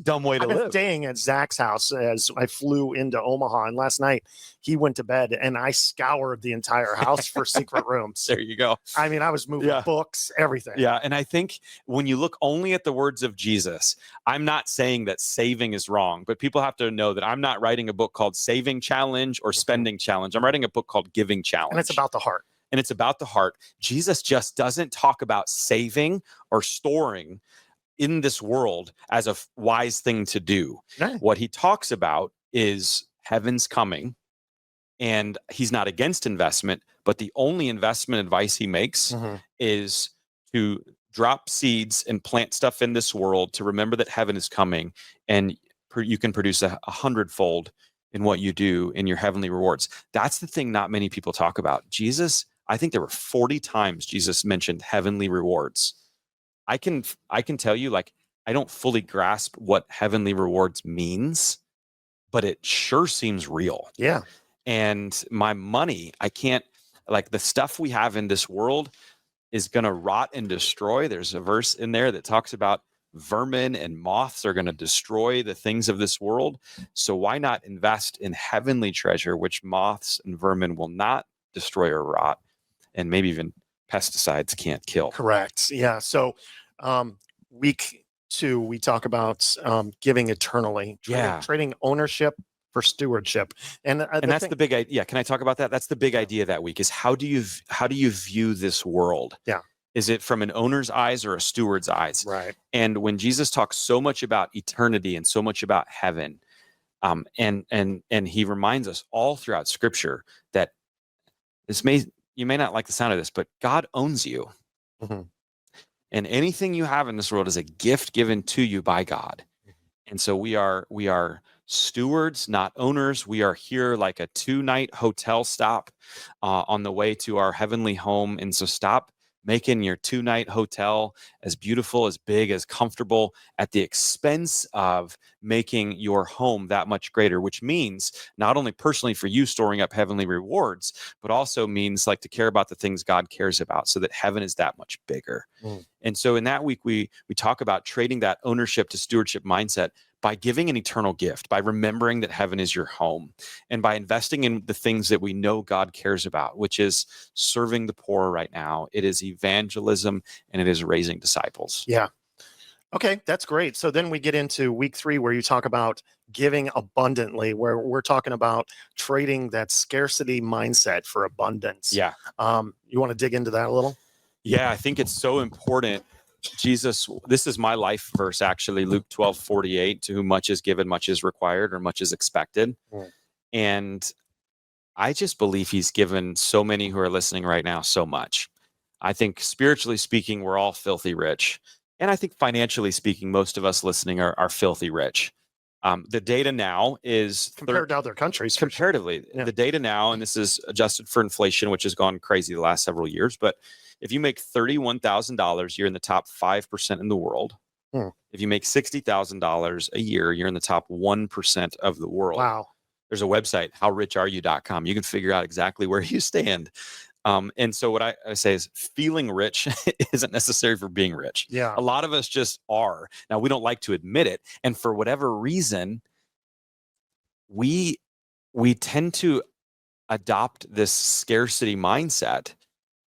dumb way to I've been live. staying at Zach's house as I flew into Omaha, and last night he went to bed and I scoured the entire house for secret rooms. There you go. I mean, I was moving books, everything. Yeah. And I think when you look only at the words of Jesus, I'm not saying that saving is wrong, but people have to know that I'm not writing a book called Saving Challenge or Spending Challenge. I'm writing a book called Giving Challenge. And it's about the heart. And it's about the heart. Jesus just doesn't talk about saving or storing in this world as a wise thing to do. Right. What he talks about is heaven's coming, and he's not against investment, but the only investment advice he makes is to drop seeds and plant stuff in this world to remember that heaven is coming, and you can produce a hundredfold in what you do in your heavenly rewards. That's the thing not many people talk about. Jesus, I think there were 40 times Jesus mentioned heavenly rewards. I can tell you, like, I don't fully grasp what heavenly rewards means, but it sure seems real. Yeah. And my money, I can't, like, the stuff we have in this world is going to rot and destroy. There's a verse in there that talks about vermin and moths are going to destroy the things of this world. So why not invest in heavenly treasure, which moths and vermin will not destroy or rot, and maybe even pesticides can't kill? Correct. Yeah. So week 2, we talk about giving eternally, trading ownership for stewardship. And that's the big idea. Yeah, can I talk about that? That's the big idea that week, is how do you view this world? Yeah. Is it from an owner's eyes or a steward's eyes? Right. And when Jesus talks so much about eternity and so much about heaven, and he reminds us all throughout Scripture that you may not like the sound of this, but God owns you. Mm-hmm. And anything you have in this world is a gift given to you by God. And so we are stewards, not owners. We are here like a 2-night hotel stop on the way to our heavenly home. And so stop making your 2-night hotel as beautiful, as big, as comfortable at the expense of making your home that much greater, which means not only personally for you storing up heavenly rewards, but also means like to care about the things God cares about so that heaven is that much bigger. And so in that week, we talk about trading that ownership to stewardship mindset by giving an eternal gift, by remembering that heaven is your home, and by investing in the things that we know God cares about, which is serving the poor right now. It is evangelism, and it is raising disciples. Yeah. Okay, that's great. So then we get into week 3, where you talk about giving abundantly, where we're talking about trading that scarcity mindset for abundance. Yeah. You want to dig into that a little? Yeah, I think it's so important. Jesus, this is my life verse, actually, Luke 12:48, to whom much is given, much is required, or much is expected. And I just believe he's given so many who are listening right now so much. I think spiritually speaking, we're all filthy rich. And I think financially speaking, most of us listening are filthy rich. The data now is compared to other countries. Comparatively, the data now, and this is adjusted for inflation, which has gone crazy the last several years, but if you make $31,000, you're in the top 5% in the world. If you make $60,000 a year, you're in the top 1% of the world. Wow. There's a website, howrichareyu.com. You can figure out exactly where you stand. And so what I say is feeling rich isn't necessary for being rich. Yeah. A lot of us just are. Now, we don't like to admit it. And for whatever reason, we tend to adopt this scarcity mindset,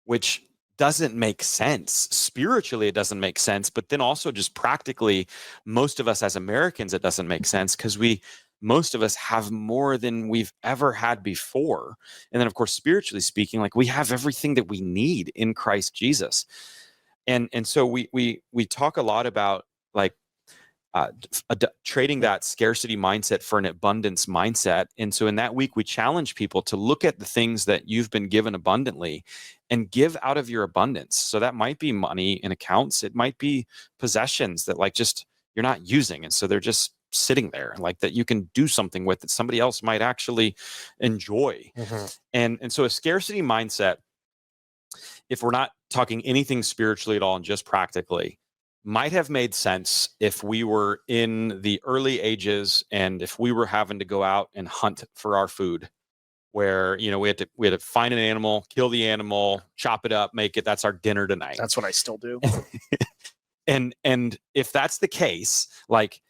which doesn't make sense. Spiritually, it doesn't make sense. But then also just practically, most of us as Americans, it doesn't make sense because most of us have more than we've ever had before. And then, of course, spiritually speaking, like we have everything that we need in Christ Jesus. And so we talk a lot about like trading that scarcity mindset for an abundance mindset. And so in that week, we challenge people to look at the things that you've been given abundantly and give out of your abundance. So that might be money in accounts. It might be possessions that like just you're not using. And so they're just sitting there, like that you can do something with that somebody else might actually enjoy. And so a scarcity mindset, if we're not talking anything spiritually at all and just practically, might have made sense if we were in the early ages and if we were having to go out and hunt for our food, where we had to find an animal, kill the animal, chop it up, make it. That's our dinner tonight. That's what I still do. And if that's the case, like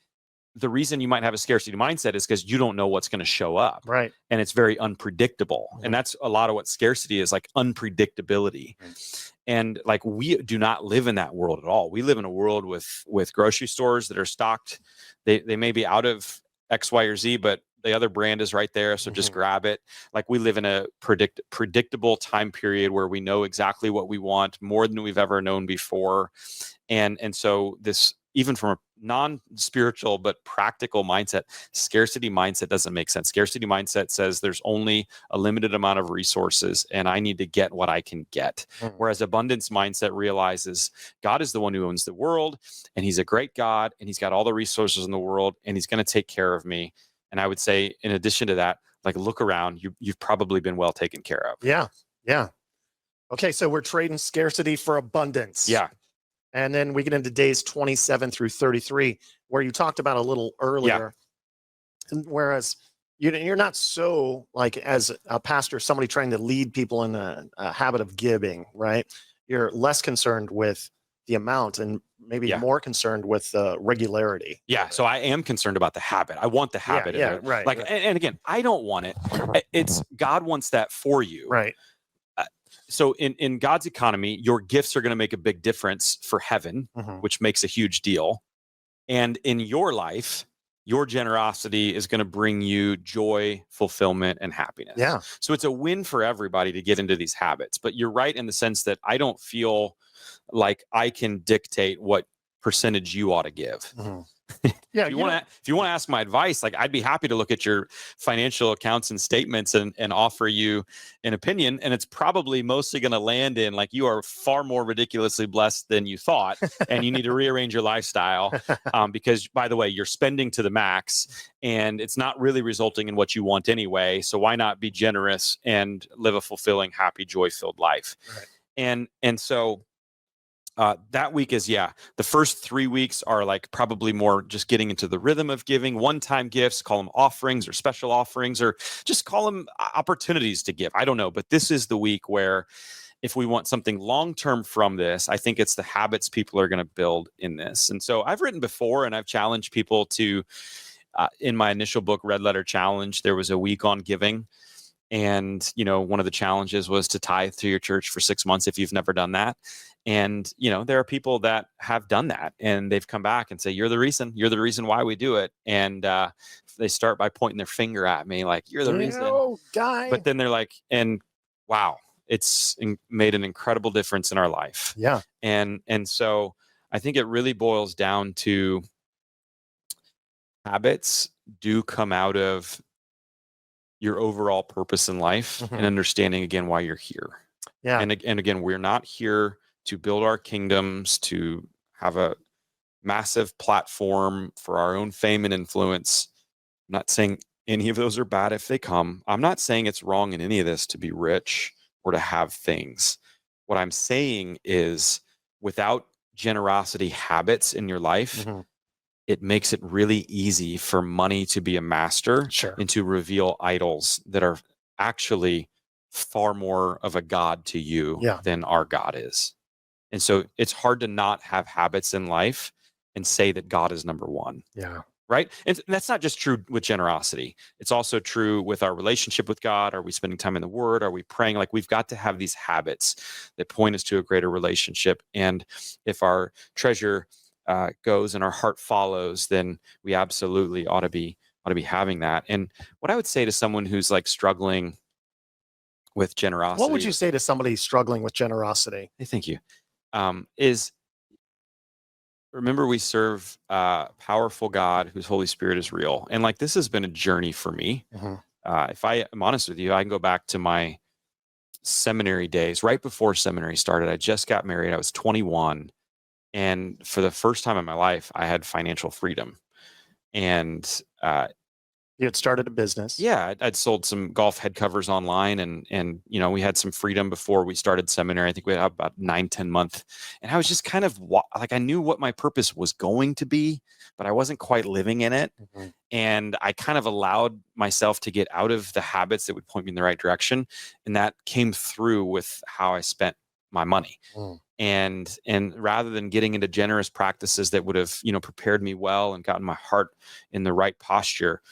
the reason you might have a scarcity mindset is because you don't know what's going to show up. Right. And it's very unpredictable. And that's a lot of what scarcity is, like unpredictability. And like we do not live in that world at all. We live in a world with grocery stores that are stocked. They may be out of X, Y, or Z, but the other brand is right there. So just grab it. Like we live in a predictable time period where we know exactly what we want more than we've ever known before. And so this, even from a non-spiritual but practical mindset, scarcity mindset doesn't make sense. Scarcity mindset says there's only a limited amount of resources and I need to get what I can get. Whereas abundance mindset realizes God is the one who owns the world and he's a great God and he's got all the resources in the world and he's going to take care of me. And I would say, in addition to that, like, look around, you've probably been well taken care of. Yeah. Yeah. Okay. So we're trading scarcity for abundance. Yeah. And then we get into days 27 through 33, where you talked about a little earlier. And whereas you're not so, like, as a pastor, somebody trying to lead people in a habit of giving, right? You're less concerned with the amount and maybe more concerned with regularity. Yeah. So I am concerned about the habit. I want the habit. Yeah. in there. Right. Like, right. and again, I don't want it. It's God wants that for you. Right. So in God's economy, your gifts are going to make a big difference for heaven, Mhm. which makes a huge deal. And in your life, your generosity is going to bring you joy, fulfillment, and happiness. Yeah. So it's a win for everybody to get into these habits. But you're right in the sense that I don't feel like I can dictate what percentage you ought to give. Mhm. Yeah. If you want to ask my advice, like, I'd be happy to look at your financial accounts and statements and offer you an opinion. And it's probably mostly going to land in, like, you are far more ridiculously blessed than you thought, and you need to rearrange your lifestyle because, by the way, you're spending to the max, and it's not really resulting in what you want anyway. So why not be generous and live a fulfilling, happy, joy-filled life? Right. And so that week is, the first 3 weeks are like probably more just getting into the rhythm of giving, one-time gifts, call them offerings or special offerings, or just call them opportunities to give. I don't know, but this is the week where, if we want something long-term from this, I think it's the habits people are going to build in this. And so I've written before, and I've challenged people to, in my initial book, Red Letter Challenge, there was a week on giving. And, one of the challenges was to tithe to your church for 6 months if you've never done that. And, there are people that have done that, and they've come back and say, you're the reason why we do it. And they start by pointing their finger at me, like, you're the reason. Guy. But then they're like, and wow, it's made an incredible difference in our life. Yeah. And so I think it really boils down to habits do come out of your overall purpose in life, and understanding, again, why you're here. Yeah. And again, we're not here to build our kingdoms, to have a massive platform for our own fame and influence. I'm not saying any of those are bad if they come. I'm not saying it's wrong in any of this to be rich or to have things. What I'm saying is, without generosity habits in your life, it makes it really easy for money to be a master and to reveal idols that are actually far more of a god to you than our God is. And so it's hard to not have habits in life and say that God is number one. Yeah. Right. And that's not just true with generosity. It's also true with our relationship with God. Are we spending time in the Word? Are we praying? Like, we've got to have these habits that point us to a greater relationship. And if our treasure goes and our heart follows, then we absolutely ought to be having that. And what I would say to someone who's, like, struggling with generosity, What would you say to somebody struggling with generosity? Hey, thank you. Is, remember, we serve a powerful God whose Holy Spirit is real. And, like, this has been a journey for me. If I am honest with you, I can go back to my seminary days, right before seminary started. I just got married. I was 21. And for the first time in my life, I had financial freedom. And you had started a business. Yeah, I'd sold some golf head covers online, and we had some freedom before we started seminary. I think we had about 9-10 months, and I was just kind of like, I knew what my purpose was going to be, but I wasn't quite living in it. And I kind of allowed myself to get out of the habits that would point me in the right direction, and that came through with how I spent my money. And rather than getting into generous practices that would have prepared me well and gotten my heart in the right posture,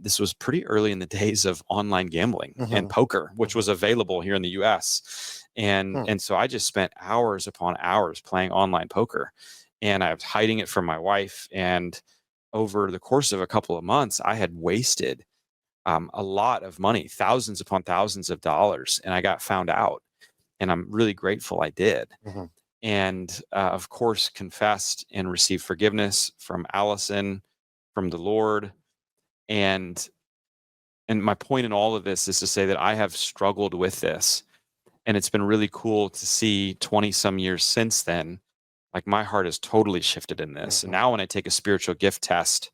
this was pretty early in the days of online gambling and poker, which was available here in the US. And so I just spent hours upon hours playing online poker, and I was hiding it from my wife. And over the course of a couple of months, I had wasted a lot of money, thousands upon thousands of dollars. And I got found out, and I'm really grateful I did. And of course, confessed and received forgiveness from Allison, from the Lord. And my point in all of this is to say that I have struggled with this, and it's been really cool to see 20 some years since then, like, my heart has totally shifted in this. And now when I take a spiritual gift test,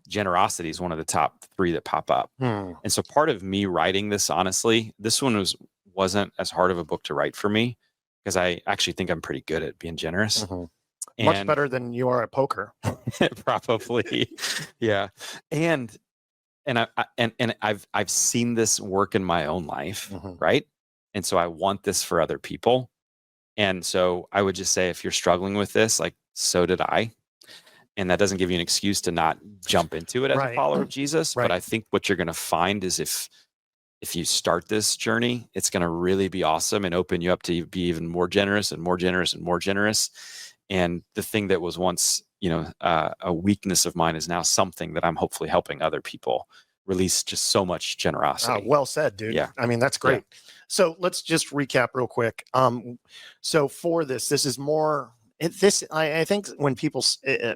Generosity is one of the top 3 that pop up. Hmm. And so part of me writing this, honestly, this one wasn't as hard of a book to write for me because I actually think I'm pretty good at being generous. Mhm. Much And better than you are at poker. probably, yeah. And I've seen this work in my own life, Mhm. right? And so I want this for other people. And so I would just say, if you're struggling with this, like, so did I. And that doesn't give you an excuse to not jump into it as a Right. follower of Jesus. But Right. I think what you're going to find is if you start this journey, it's going to really be awesome and open you up to be even more generous and more generous and more generous. And the thing that was once, a weakness of mine is now something that I'm hopefully helping other people release just so much generosity. Well said, dude. Yeah. I mean, that's Yeah. great. So let's just recap real quick. So for this is more. I think when people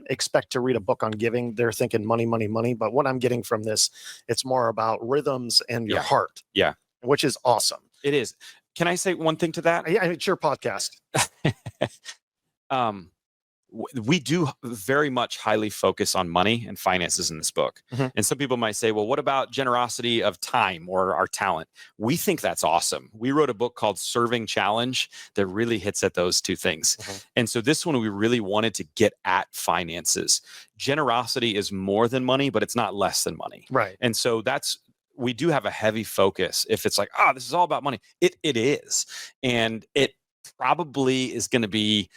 expect to read a book on giving, they're thinking money, money, money. But what I'm getting from this, it's more about rhythms and your Yeah. heart. Yeah. Which is awesome. It is. Can I say one thing to that? Yeah, it's your podcast. We do very much highly focus on money and finances in this book. Mhm. And some people might say, well, what about generosity of time or our talent? We think that's awesome. We wrote a book called Serving Challenge that really hits at those 2 things. Mhm. And so this one, we really wanted to get at finances. Generosity is more than money, but it's not less than money. Right. And so we do have a heavy focus. If it's like, this is all about money, it is. And it probably is going to be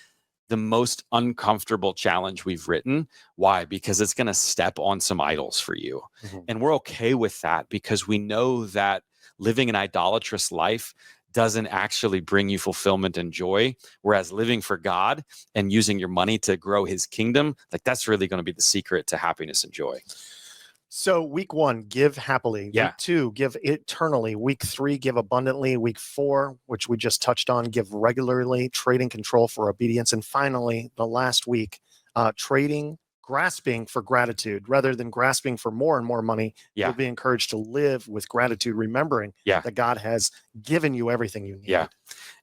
the most uncomfortable challenge we've written. Why? Because it's going to step on some idols for you. Mhm. And we're okay with that because we know that living an idolatrous life doesn't actually bring you fulfillment and joy. Whereas living for God and using your money to grow his kingdom, like, that's really going to be the secret to happiness and joy. So week 1, give happily. Yeah. Week 2, give eternally. Week 3, give abundantly. Week 4, which we just touched on, give regularly. Trading control for obedience. And finally, the last week, grasping for gratitude rather than grasping for more and more money. Yeah. You'll be encouraged to live with gratitude, remembering that God has given you everything you need. Yeah.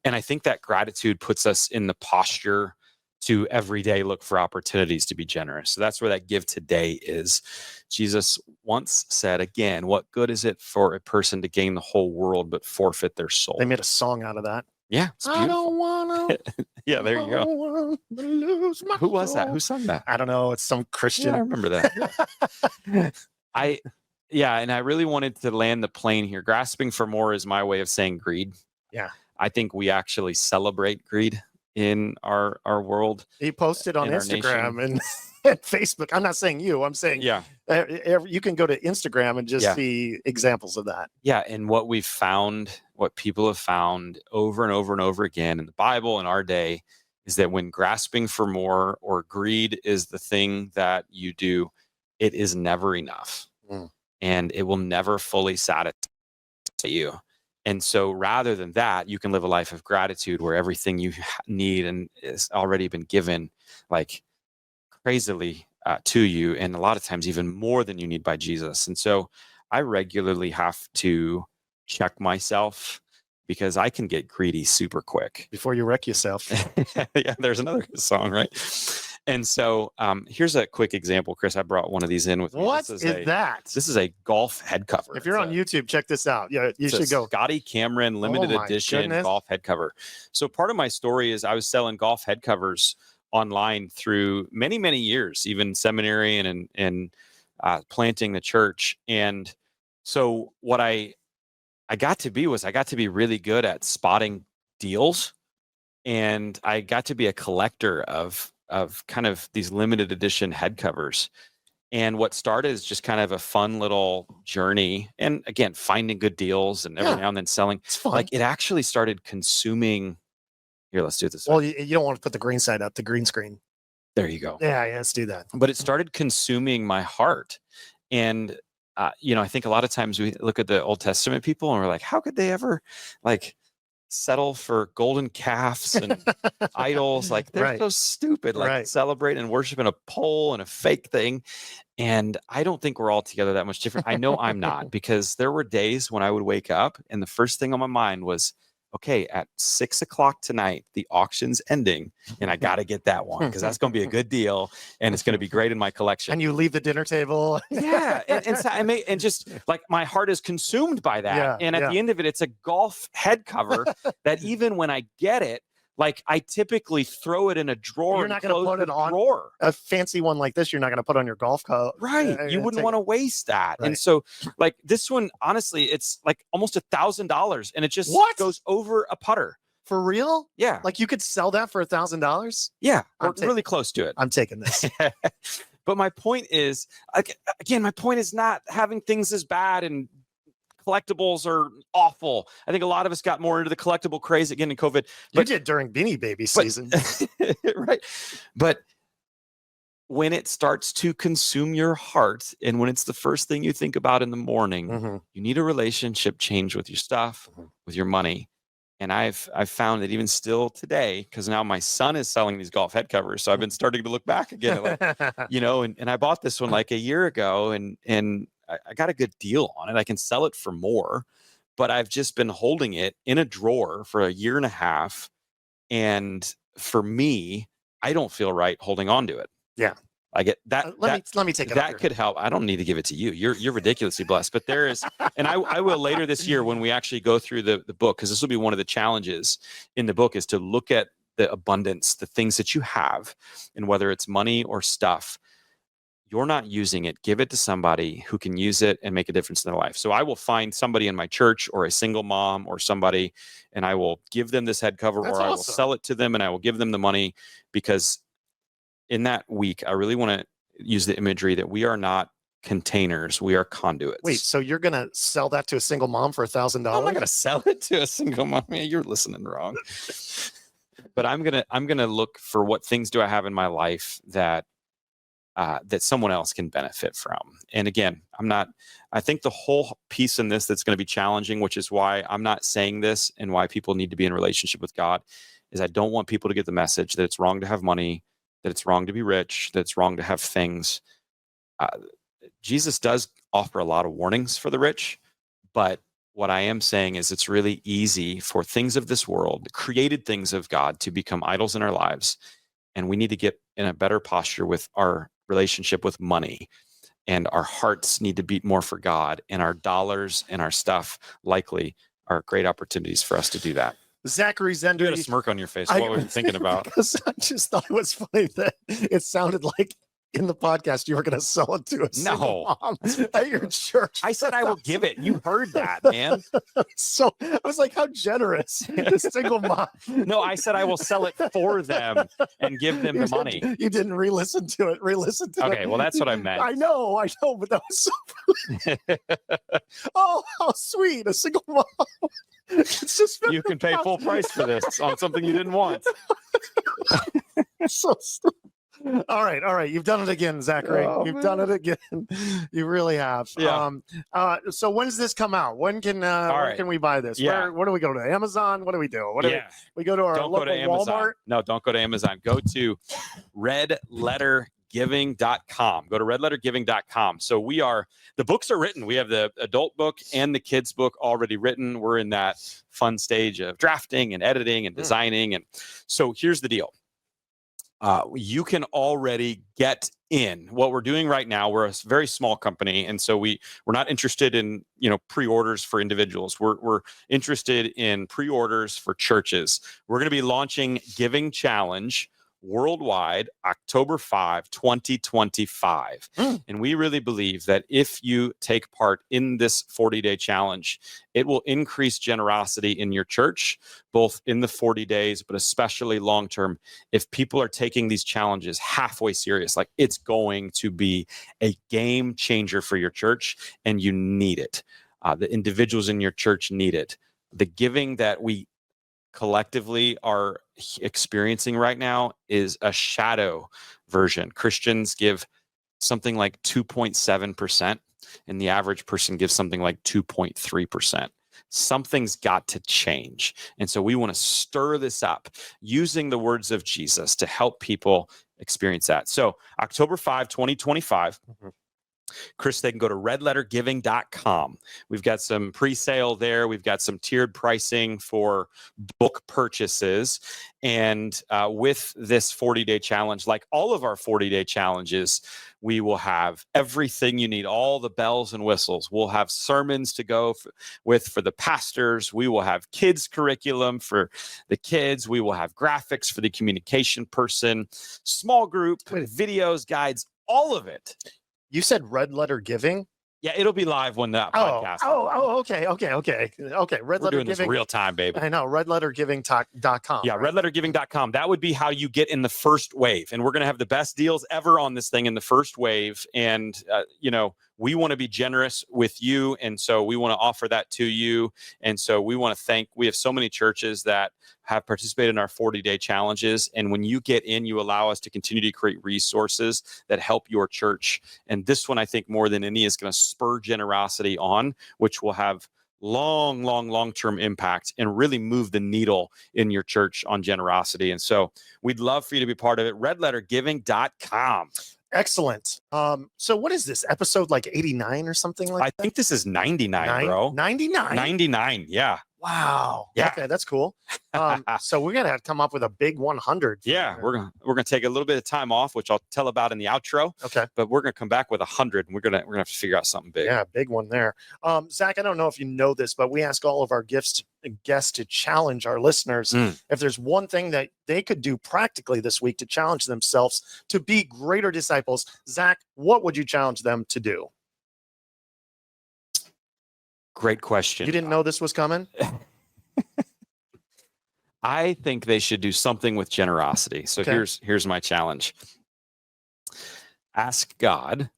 And I think that gratitude puts us in the posture to every day look for opportunities to be generous. So that's where that give today is. Jesus once said, again, what good is it for a person to gain the whole world but forfeit their soul? They made a song out of that. Yeah, it's beautiful. I don't want to. Yeah, there you go. Lose my Who was that? soul. Who sung that? I don't know. It's some Christian. Yeah, I remember that. And I really wanted to land the plane here. Grasping for more is my way of saying greed. Yeah. I think we actually celebrate greed in our world. He posted on in our Instagram nation. and Facebook. I'm not saying you. I'm saying you can go to Instagram and just see examples of that. Yeah, and what people have found over and over and over again in the Bible in our day is that when grasping for more or greed is the thing that you do, it is never enough. And it will never fully satisfy you. And so rather than that, you can live a life of gratitude where everything you need and has already been given, like, crazily to you, and a lot of times even more than you need by Jesus. And so I regularly have to check myself because I can get greedy super quick. Before you wreck yourself. Yeah, there's another song, right? And so here's a quick example, Chris. I brought one of these in with me. What is that? This is a golf head cover. If you're on YouTube, check this out. Yeah, you should go. Scotty Cameron limited edition golf head cover. So part of my story is I was selling golf head covers online through many, many years, even seminary and planting the church. And so what I got to be really good at spotting deals, and I got to be a collector of kind of these limited edition head covers. And what started as just kind of a fun little journey, and again, finding good deals and every now and then selling. It's fun. Like, it actually started consuming. Here, let's do this. Well, you don't want to put the green side up, the green screen. There you go. Yeah, let's do that. But it started consuming my heart. And, I think a lot of times we look at the Old Testament people and we're like, how could they ever, like, settle for golden calves and idols? Like, they're so stupid, like celebrating and worshiping a pole and a fake thing. And I don't think we're all together that much different. I know I'm not, because there were days when I would wake up and the first thing on my mind was, okay, at 6 o'clock tonight, the auction's ending, and I got to get that one because that's going to be a good deal and it's going to be great in my collection. And you leave the dinner table. Yeah. And just like my heart is consumed by that. Yeah, And at the end of it, it's a golf head cover that even when I get it, like I typically throw it in a drawer. You're not going to put it on drawer. A fancy one like this. You're not going to put on your golf coat. Right. You wouldn't want to waste that. Right. And so like this one, honestly, it's like almost $1,000 and it just goes over a putter. For real? Yeah. Like you could sell that for $1,000? Yeah. Or really close to it. I'm taking this. But my point is, again, my point is not having things as bad and collectibles are awful. I think a lot of us got more into the collectible craze again in COVID. You did during Beanie Baby season. Right. But when it starts to consume your heart and when it's the first thing you think about in the morning, you need a relationship change with your stuff, with your money. And I've found that even still today, because now my son is selling these golf head covers. So I've been starting to look back again, like, and I bought this one like a year ago and I got a good deal on it. I can sell it for more, but I've just been holding it in a drawer for a year and a half. And for me, I don't feel right holding on to it. Yeah. I get that. Let me take it. That could help. I don't need to give it to you. You're ridiculously blessed. But there is, and I will later this year when we actually go through the book, because this will be one of the challenges in the book is to look at the abundance, the things that you have, and whether it's money or stuff, you're not using it. Give it to somebody who can use it and make a difference in their life. So I will find somebody in my church or a single mom or somebody, and I will give them this head cover I will sell it to them and I will give them the money because in that week, I really want to use the imagery that we are not containers, we are conduits. Wait, so you're going to sell that to a single mom for $1,000? I'm not going to sell it to a single mom. Man, you're listening wrong. But I'm going to look for what things do I have in my life that someone else can benefit from. And again, I think the whole piece in this that's going to be challenging, which is why I'm not saying this and why people need to be in relationship with God, is I don't want people to get the message that it's wrong to have money, that it's wrong to be rich, that it's wrong to have things. Jesus does offer a lot of warnings for the rich, but what I am saying is it's really easy for things of this world, the created things of God, to become idols in our lives. And we need to get in a better posture with our relationship with money. And our hearts need to beat more for God. And our dollars and our stuff likely are great opportunities for us to do that. Zachary Zehnder. You had a smirk on your face. What were you thinking about? Because I just thought it was funny that it sounded like in the podcast you were going to sell it to a single mom at your church. I said I will give it. You heard that, man. So I was like, how generous. A single mom. No, I said I will sell it for them and give them the money. You didn't re-listen to it. Okay, well, that's what I meant. I know, but that was so funny. Oh, how sweet. A single mom. It's just you can pay full price for this on something you didn't want. So stupid. All right. You've done it again, Zachary. You've done it again. You really have. Yeah. So when does this come out? When can we buy this? Yeah. Where do we go to? Amazon? What do we do? We go to our don't local go to Amazon. Walmart? No, don't go to Amazon. Go to redlettergiving.com. Go to redlettergiving.com. So the books are written. We have the adult book and the kids book already written. We're in that fun stage of drafting and editing and designing. And so here's the deal. You can already get in. What we're doing right now, we're a very small company, and so we're not interested in pre-orders for individuals. We're interested in pre-orders for churches. We're going to be launching Giving Challenge worldwide October 5, 2025. And we really believe that if you take part in this 40-day challenge, it will increase generosity in your church, both in the 40 days, but especially long-term. If people are taking these challenges halfway serious, like it's going to be a game changer for your church, and you need it. The individuals in your church need it. The giving that we collectively are experiencing right now is a shadow version. Christians give something like 2.7%, and the average person gives something like 2.3%. Something's got to change. And so we want to stir this up using the words of Jesus to help people experience that. So October 5, 2025, Chris, they can go to redlettergiving.com. We've got some pre-sale there. We've got some tiered pricing for book purchases. And with this 40-day challenge, like all of our 40-day challenges, we will have everything you need, all the bells and whistles. We'll have sermons to go with for the pastors. We will have kids curriculum for the kids. We will have graphics for the communication person, small group, videos, guides, all of it. You said Red Letter Giving? Yeah, it'll be live when the podcast. Okay. Red We're Letter doing Giving. this real time, baby. I know, redlettergiving.com. Yeah, right? redlettergiving.com. That would be how you get in the first wave. And we're going to have the best deals ever on this thing in the first wave. And, we want to be generous with you. And so we want to offer that to you. And so we want to we have so many churches that have participated in our 40-day challenges. And when you get in, you allow us to continue to create resources that help your church. And this one, I think more than any, is going to spur generosity on, which will have long-term impact and really move the needle in your church on generosity. And so we'd love for you to be part of it. redlettergiving.com. Excellent. So what is this, episode like 89 or something like that? I think this is 99, bro. 99? 99, yeah. Wow. Yeah. Okay, that's cool. So we're gonna have to come up with a big 100. Yeah, we're gonna take a little bit of time off, which I'll tell about in the outro. Okay. But we're gonna come back with 100, and we're gonna have to figure out something big. Yeah, big one there. Zach, I don't know if you know this, but we ask all of our guests to challenge our listeners. If there's one thing that they could do practically this week to challenge themselves to be greater disciples, Zach, what would you challenge them to do? Great question. You didn't know this was coming? I think they should do something with generosity. So Okay. here's my challenge. Ask God,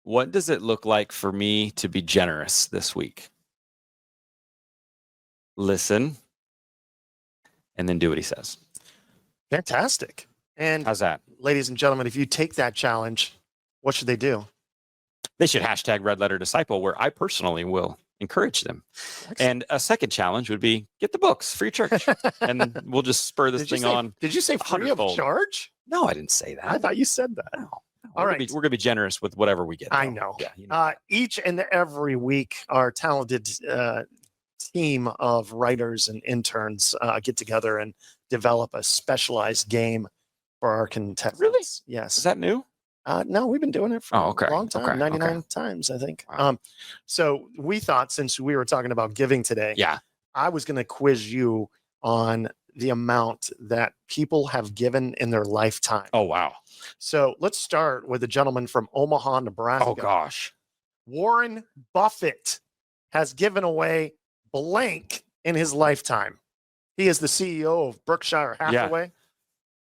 what does it look like for me to be generous this week? Listen, and then do what he says. Fantastic. And How's that? ladies and gentlemen, if you take that challenge, what should they do? They should hashtag Red Letter Disciple, where I personally will encourage them. Excellent. And a second challenge would be get the books for your church. And we'll just spur this thing on. Did you say free of 100-fold. charge? No, I didn't say that. I thought you said that. No. All We're right. gonna be generous with whatever we get. I though. know. Yeah, Each and every week, our talented team of writers and interns get together and develop a specialized game for our contestants. Really? Yes. Is that new? No, we've been doing it for okay. a long time, Okay. 99 times, I think. Wow. So we thought, since we were talking about giving today, Yeah. I was going to quiz you on the amount that people have given in their lifetime. Oh wow. So let's start with a gentleman from Omaha, Nebraska. Oh gosh. Warren Buffett has given away blank in his lifetime. He is the CEO of Berkshire Hathaway.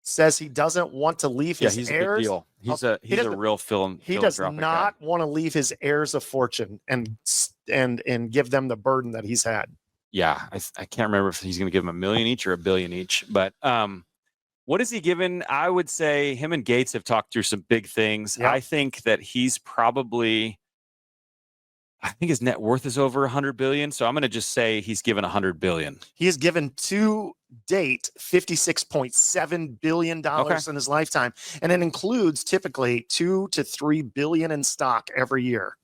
Says he doesn't want to leave his he's heirs. a big deal. He's a real He does not want to leave his heirs a fortune and give them the burden that he's had. Yeah, I can't remember if he's going to give them $1 million each or $1 billion each, but what is he given? I would say him and Gates have talked through some big things. Yep. I think that he's probably, I think his net worth is over 100 billion. So I'm going to just say he's given 100 billion. He has given to date $56.7 billion in his lifetime. And it includes typically $2 to $3 billion in stock every year.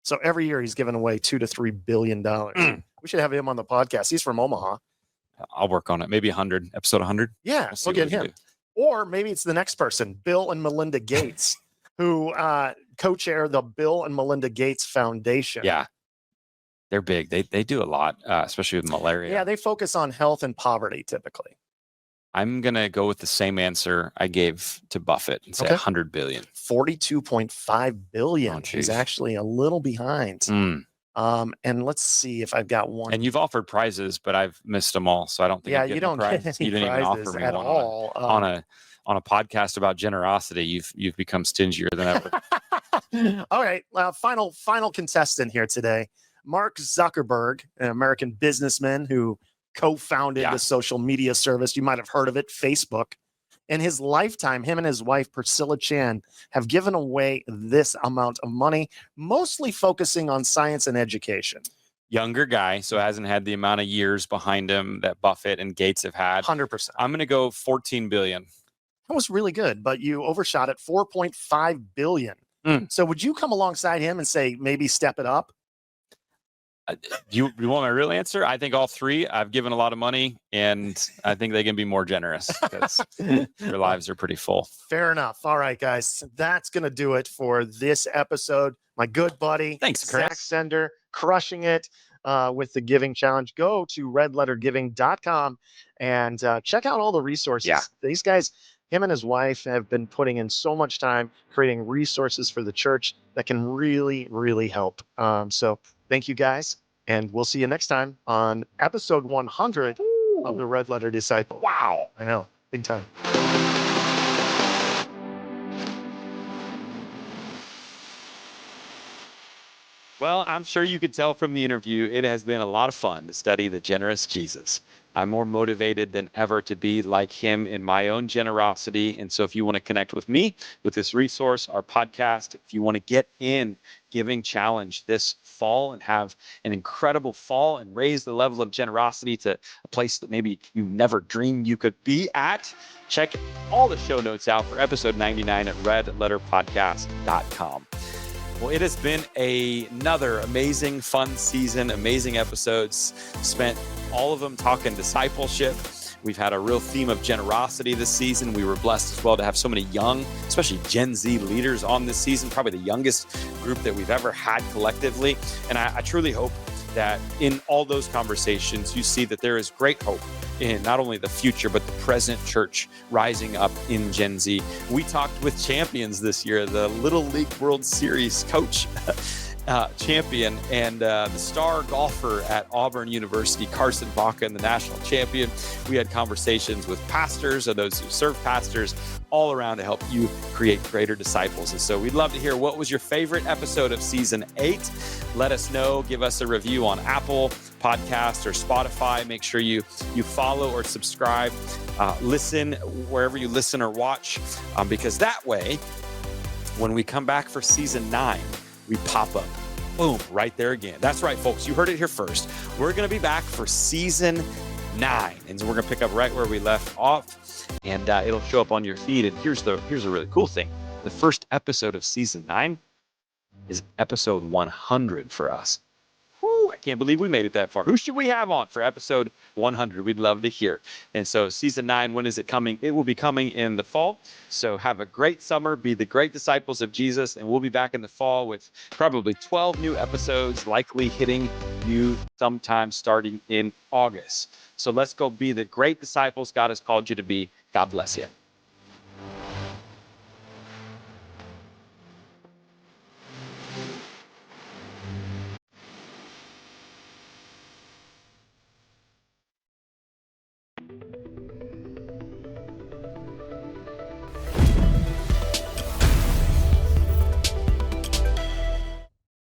So every year he's given away $2 to $3 billion. We should have him on the podcast. He's from Omaha. I'll work on it. Maybe 100, episode 100. Yeah, we'll get him. Or maybe it's the next person, Bill and Melinda Gates, who co-chair the Bill and Melinda Gates Foundation. Yeah. They're big. They do a lot, especially with malaria. Yeah, they focus on health and poverty typically. I'm going to go with the same answer I gave to Buffett and say 100 billion. 42.5 billion. Oh, He's actually a little behind. And let's see if I've got one. And you've offered prizes, but I've missed them all. So I don't think yeah, you don't get any you didn't even prizes offer me at one all. on a podcast about generosity. You've become stingier than ever. All right. Final contestant here today. Mark Zuckerberg, an American businessman who co-founded the social media service. You might have heard of it, Facebook. In his lifetime, him and his wife, Priscilla Chan, have given away this amount of money, mostly focusing on science and education. Younger guy, so hasn't had the amount of years behind him that Buffett and Gates have had. 100%. I'm going to go 14 billion. That was really good, but you overshot it. 4.5 billion So would you come alongside him and say, maybe step it up? You want my real answer? I think all three. I've given a lot of money, and I think they can be more generous because their lives are pretty full. Fair enough. All right, guys. That's going to do it for this episode. My good buddy, Thanks, Chris. Zach Zehnder, crushing it with the Giving Challenge. Go to redlettergiving.com and check out all the resources. Yeah. These guys, him and his wife, have been putting in so much time creating resources for the church that can really, really help. So thank you, guys. And we'll see you next time on episode 100 of the Red Letter Disciple. Wow. I know. Big time. Well, I'm sure you could tell from the interview, it has been a lot of fun to study the generous Jesus. I'm more motivated than ever to be like him in my own generosity. And so if you want to connect with me with this resource, our podcast, if you want to get in Giving Challenge this fall and have an incredible fall and raise the level of generosity to a place that maybe you never dreamed you could be at, check all the show notes out for episode 99 at redletterpodcast.com. Well, it has been another amazing, fun season, amazing episodes. Spent all of them talking discipleship. We've had a real theme of generosity this season. We were blessed as well to have so many young, especially Gen Z leaders on this season, probably the youngest group that we've ever had collectively. And I truly hope that in all those conversations, you see that there is great hope in not only the future, but the present church rising up in Gen Z. We talked with champions this year, the Little League World Series coach champion and the star golfer at Auburn University, Carson Baca, and the national champion. We had conversations with pastors or those who serve pastors all around to help you create greater disciples. And so we'd love to hear what was your favorite episode of season 8. Let us know. Give us a review on Apple Podcast or Spotify. Make sure you follow or subscribe. Listen wherever you listen or watch, because that way, when we come back for season 9, we pop up. Boom, right there again. That's right, folks. You heard it here first. We're going to be back for season 9. And so we're going to pick up right where we left off. And it'll show up on your feed. And here's a really cool thing. The first episode of season 9 is episode 100 for us. Woo, I can't believe we made it that far. Who should we have on for episode 100? We'd love to hear. And so season 9, when is it coming? It will be coming in the fall. So have a great summer. Be the great disciples of Jesus. And we'll be back in the fall with probably 12 new episodes, likely hitting you sometime starting in August. So let's go be the great disciples God has called you to be. God bless you.